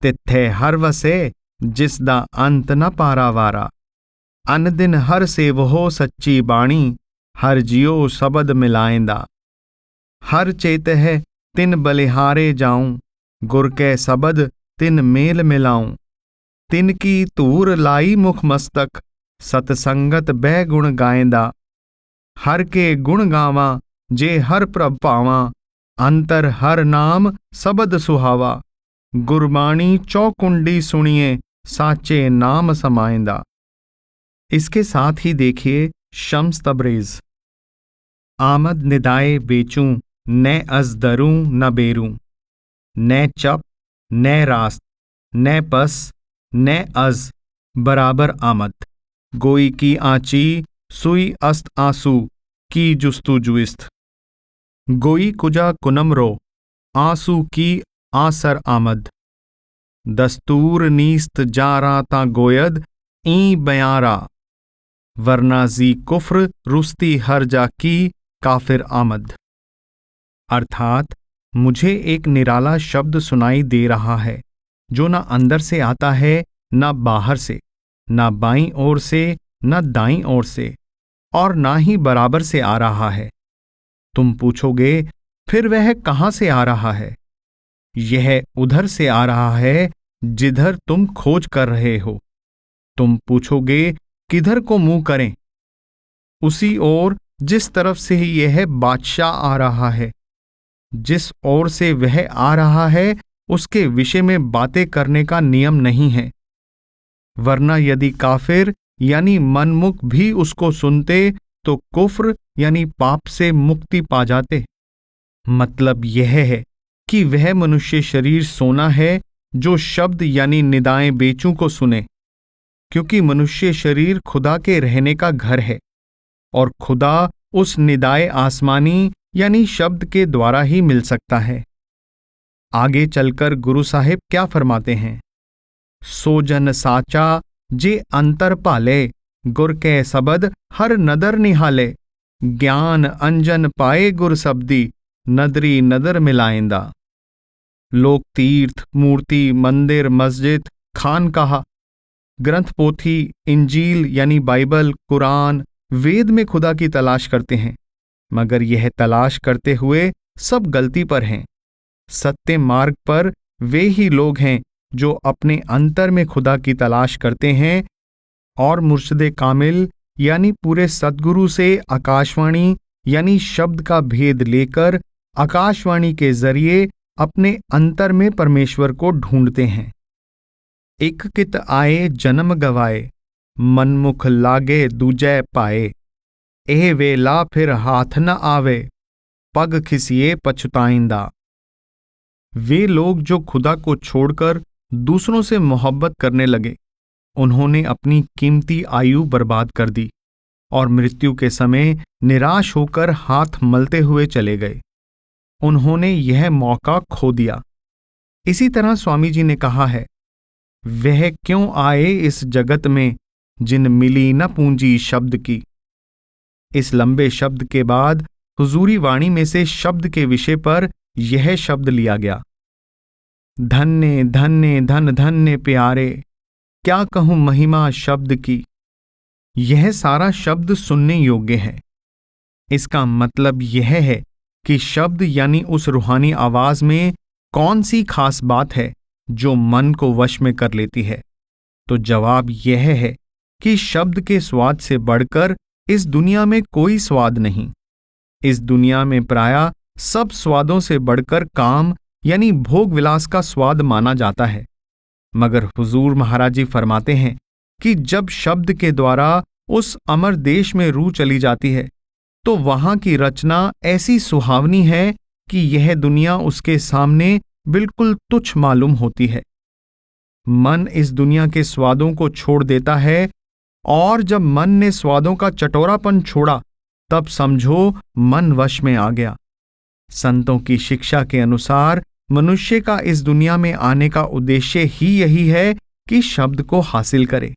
तिथे हर वसे, जिसदा अंत न पारावारा। अन दिन हर से वहो सच्ची बाणी, हर जियो सबद मिलाएंदा। हर चेत है तिन बलिहारे जाऊं, गुर के सबद तिन मेल मिलाऊं। तिन की तूर लाई मुख मस्तक, सतसंगत बै गुण गाएंदा। हर के गुण गावा जे हर प्रभ पावा, अंतर हर नाम सबद सुहावा, गुरबाणी चौकुंडी सुनिए, साचे नाम समाइंदा। इसके साथ ही देखिए शम्स तबरेज। आमद निदाए बेचूं, न अज दरूं न बेरूं, न चप न रास्त, न पस न अज बराबर आमद, गोई की आंची सुई अस्त आंसू की जुस्तु जुइस्त, गोई कुजा कुनमरो आंसू की आसर आमद, दस्तूर नीस्त जारा ता गोयद ई बयारा, वरना जी कुफ्र रुस्ती हर जा की काफिर आमद। अर्थात मुझे एक निराला शब्द सुनाई दे रहा है जो ना अंदर से आता है ना बाहर से, ना बाईं ओर से ना दाईं ओर से, और ना ही बराबर से आ रहा है। तुम पूछोगे फिर वह कहां से आ रहा है? यह उधर से आ रहा है जिधर तुम खोज कर रहे हो। तुम पूछोगे किधर को मुंह करें? उसी ओर जिस तरफ से ही यह बादशाह आ रहा है। जिस ओर से वह आ रहा है उसके विषय में बातें करने का नियम नहीं है, वरना यदि काफिर यानी मनमुख भी उसको सुनते तो कुफ्र यानी पाप से मुक्ति पा जाते। मतलब यह है कि वह मनुष्य शरीर सोना है जो शब्द यानी निदाएं बेचूं को सुने, क्योंकि मनुष्य शरीर खुदा के रहने का घर है और खुदा उस निदाए आसमानी यानी शब्द के द्वारा ही मिल सकता है। आगे चलकर गुरु साहिब क्या फरमाते हैं? सो जन साचा जे अंतर पाले, गुर के सबद हर नदर निहाले, ज्ञान अंजन पाए गुर सबदी, नदरी नदर मिलाइंदा। लोग तीर्थ, मूर्ति, मंदिर, मस्जिद, खानकाहा, ग्रंथ पोथी, इंजील यानी बाइबल, कुरान, वेद में खुदा की तलाश करते हैं, मगर यह तलाश करते हुए सब गलती पर हैं। सत्य मार्ग पर वे ही लोग हैं जो अपने अंतर में खुदा की तलाश करते हैं और मुर्शिद कामिल यानी पूरे सद्गुरु से आकाशवाणी यानी शब्द का भेद लेकर आकाशवाणी के जरिए अपने अंतर में परमेश्वर को ढूंढते हैं। एक कित आए जन्म गवाए, मनमुख लागे दूजै पाए, एह वेला फिर हाथ न आवे, पग खिसिए पछताइंदा। वे लोग जो खुदा को छोड़कर दूसरों से मोहब्बत करने लगे, उन्होंने अपनी कीमती आयु बर्बाद कर दी और मृत्यु के समय निराश होकर हाथ मलते हुए चले गए। उन्होंने यह मौका खो दिया। इसी तरह स्वामी जी ने कहा है, वह क्यों आए इस जगत में जिन मिली न पूंजी शब्द की। इस लंबे शब्द के बाद हुजूरी वाणी में से शब्द के विषय पर यह शब्द लिया गया, धन्य धन्य धन धन्य प्यारे, क्या कहूं महिमा शब्द की। यह सारा शब्द सुनने योग्य है। इसका मतलब यह है कि शब्द यानी उस रूहानी आवाज में कौन सी खास बात है जो मन को वश में कर लेती है। तो जवाब यह है कि शब्द के स्वाद से बढ़कर इस दुनिया में कोई स्वाद नहीं। इस दुनिया में प्रायः सब स्वादों से बढ़कर काम यानी भोग विलास का स्वाद माना जाता है, मगर हुजूर महाराज जी फरमाते हैं कि जब शब्द के द्वारा उस अमर देश में रूह चली जाती है तो वहां की रचना ऐसी सुहावनी है कि यह दुनिया उसके सामने बिल्कुल तुच्छ मालूम होती है। मन इस दुनिया के स्वादों को छोड़ देता है और जब मन ने स्वादों का चटोरापन छोड़ा तब समझो मन वश में आ गया। संतों की शिक्षा के अनुसार मनुष्य का इस दुनिया में आने का उद्देश्य ही यही है कि शब्द को हासिल करे।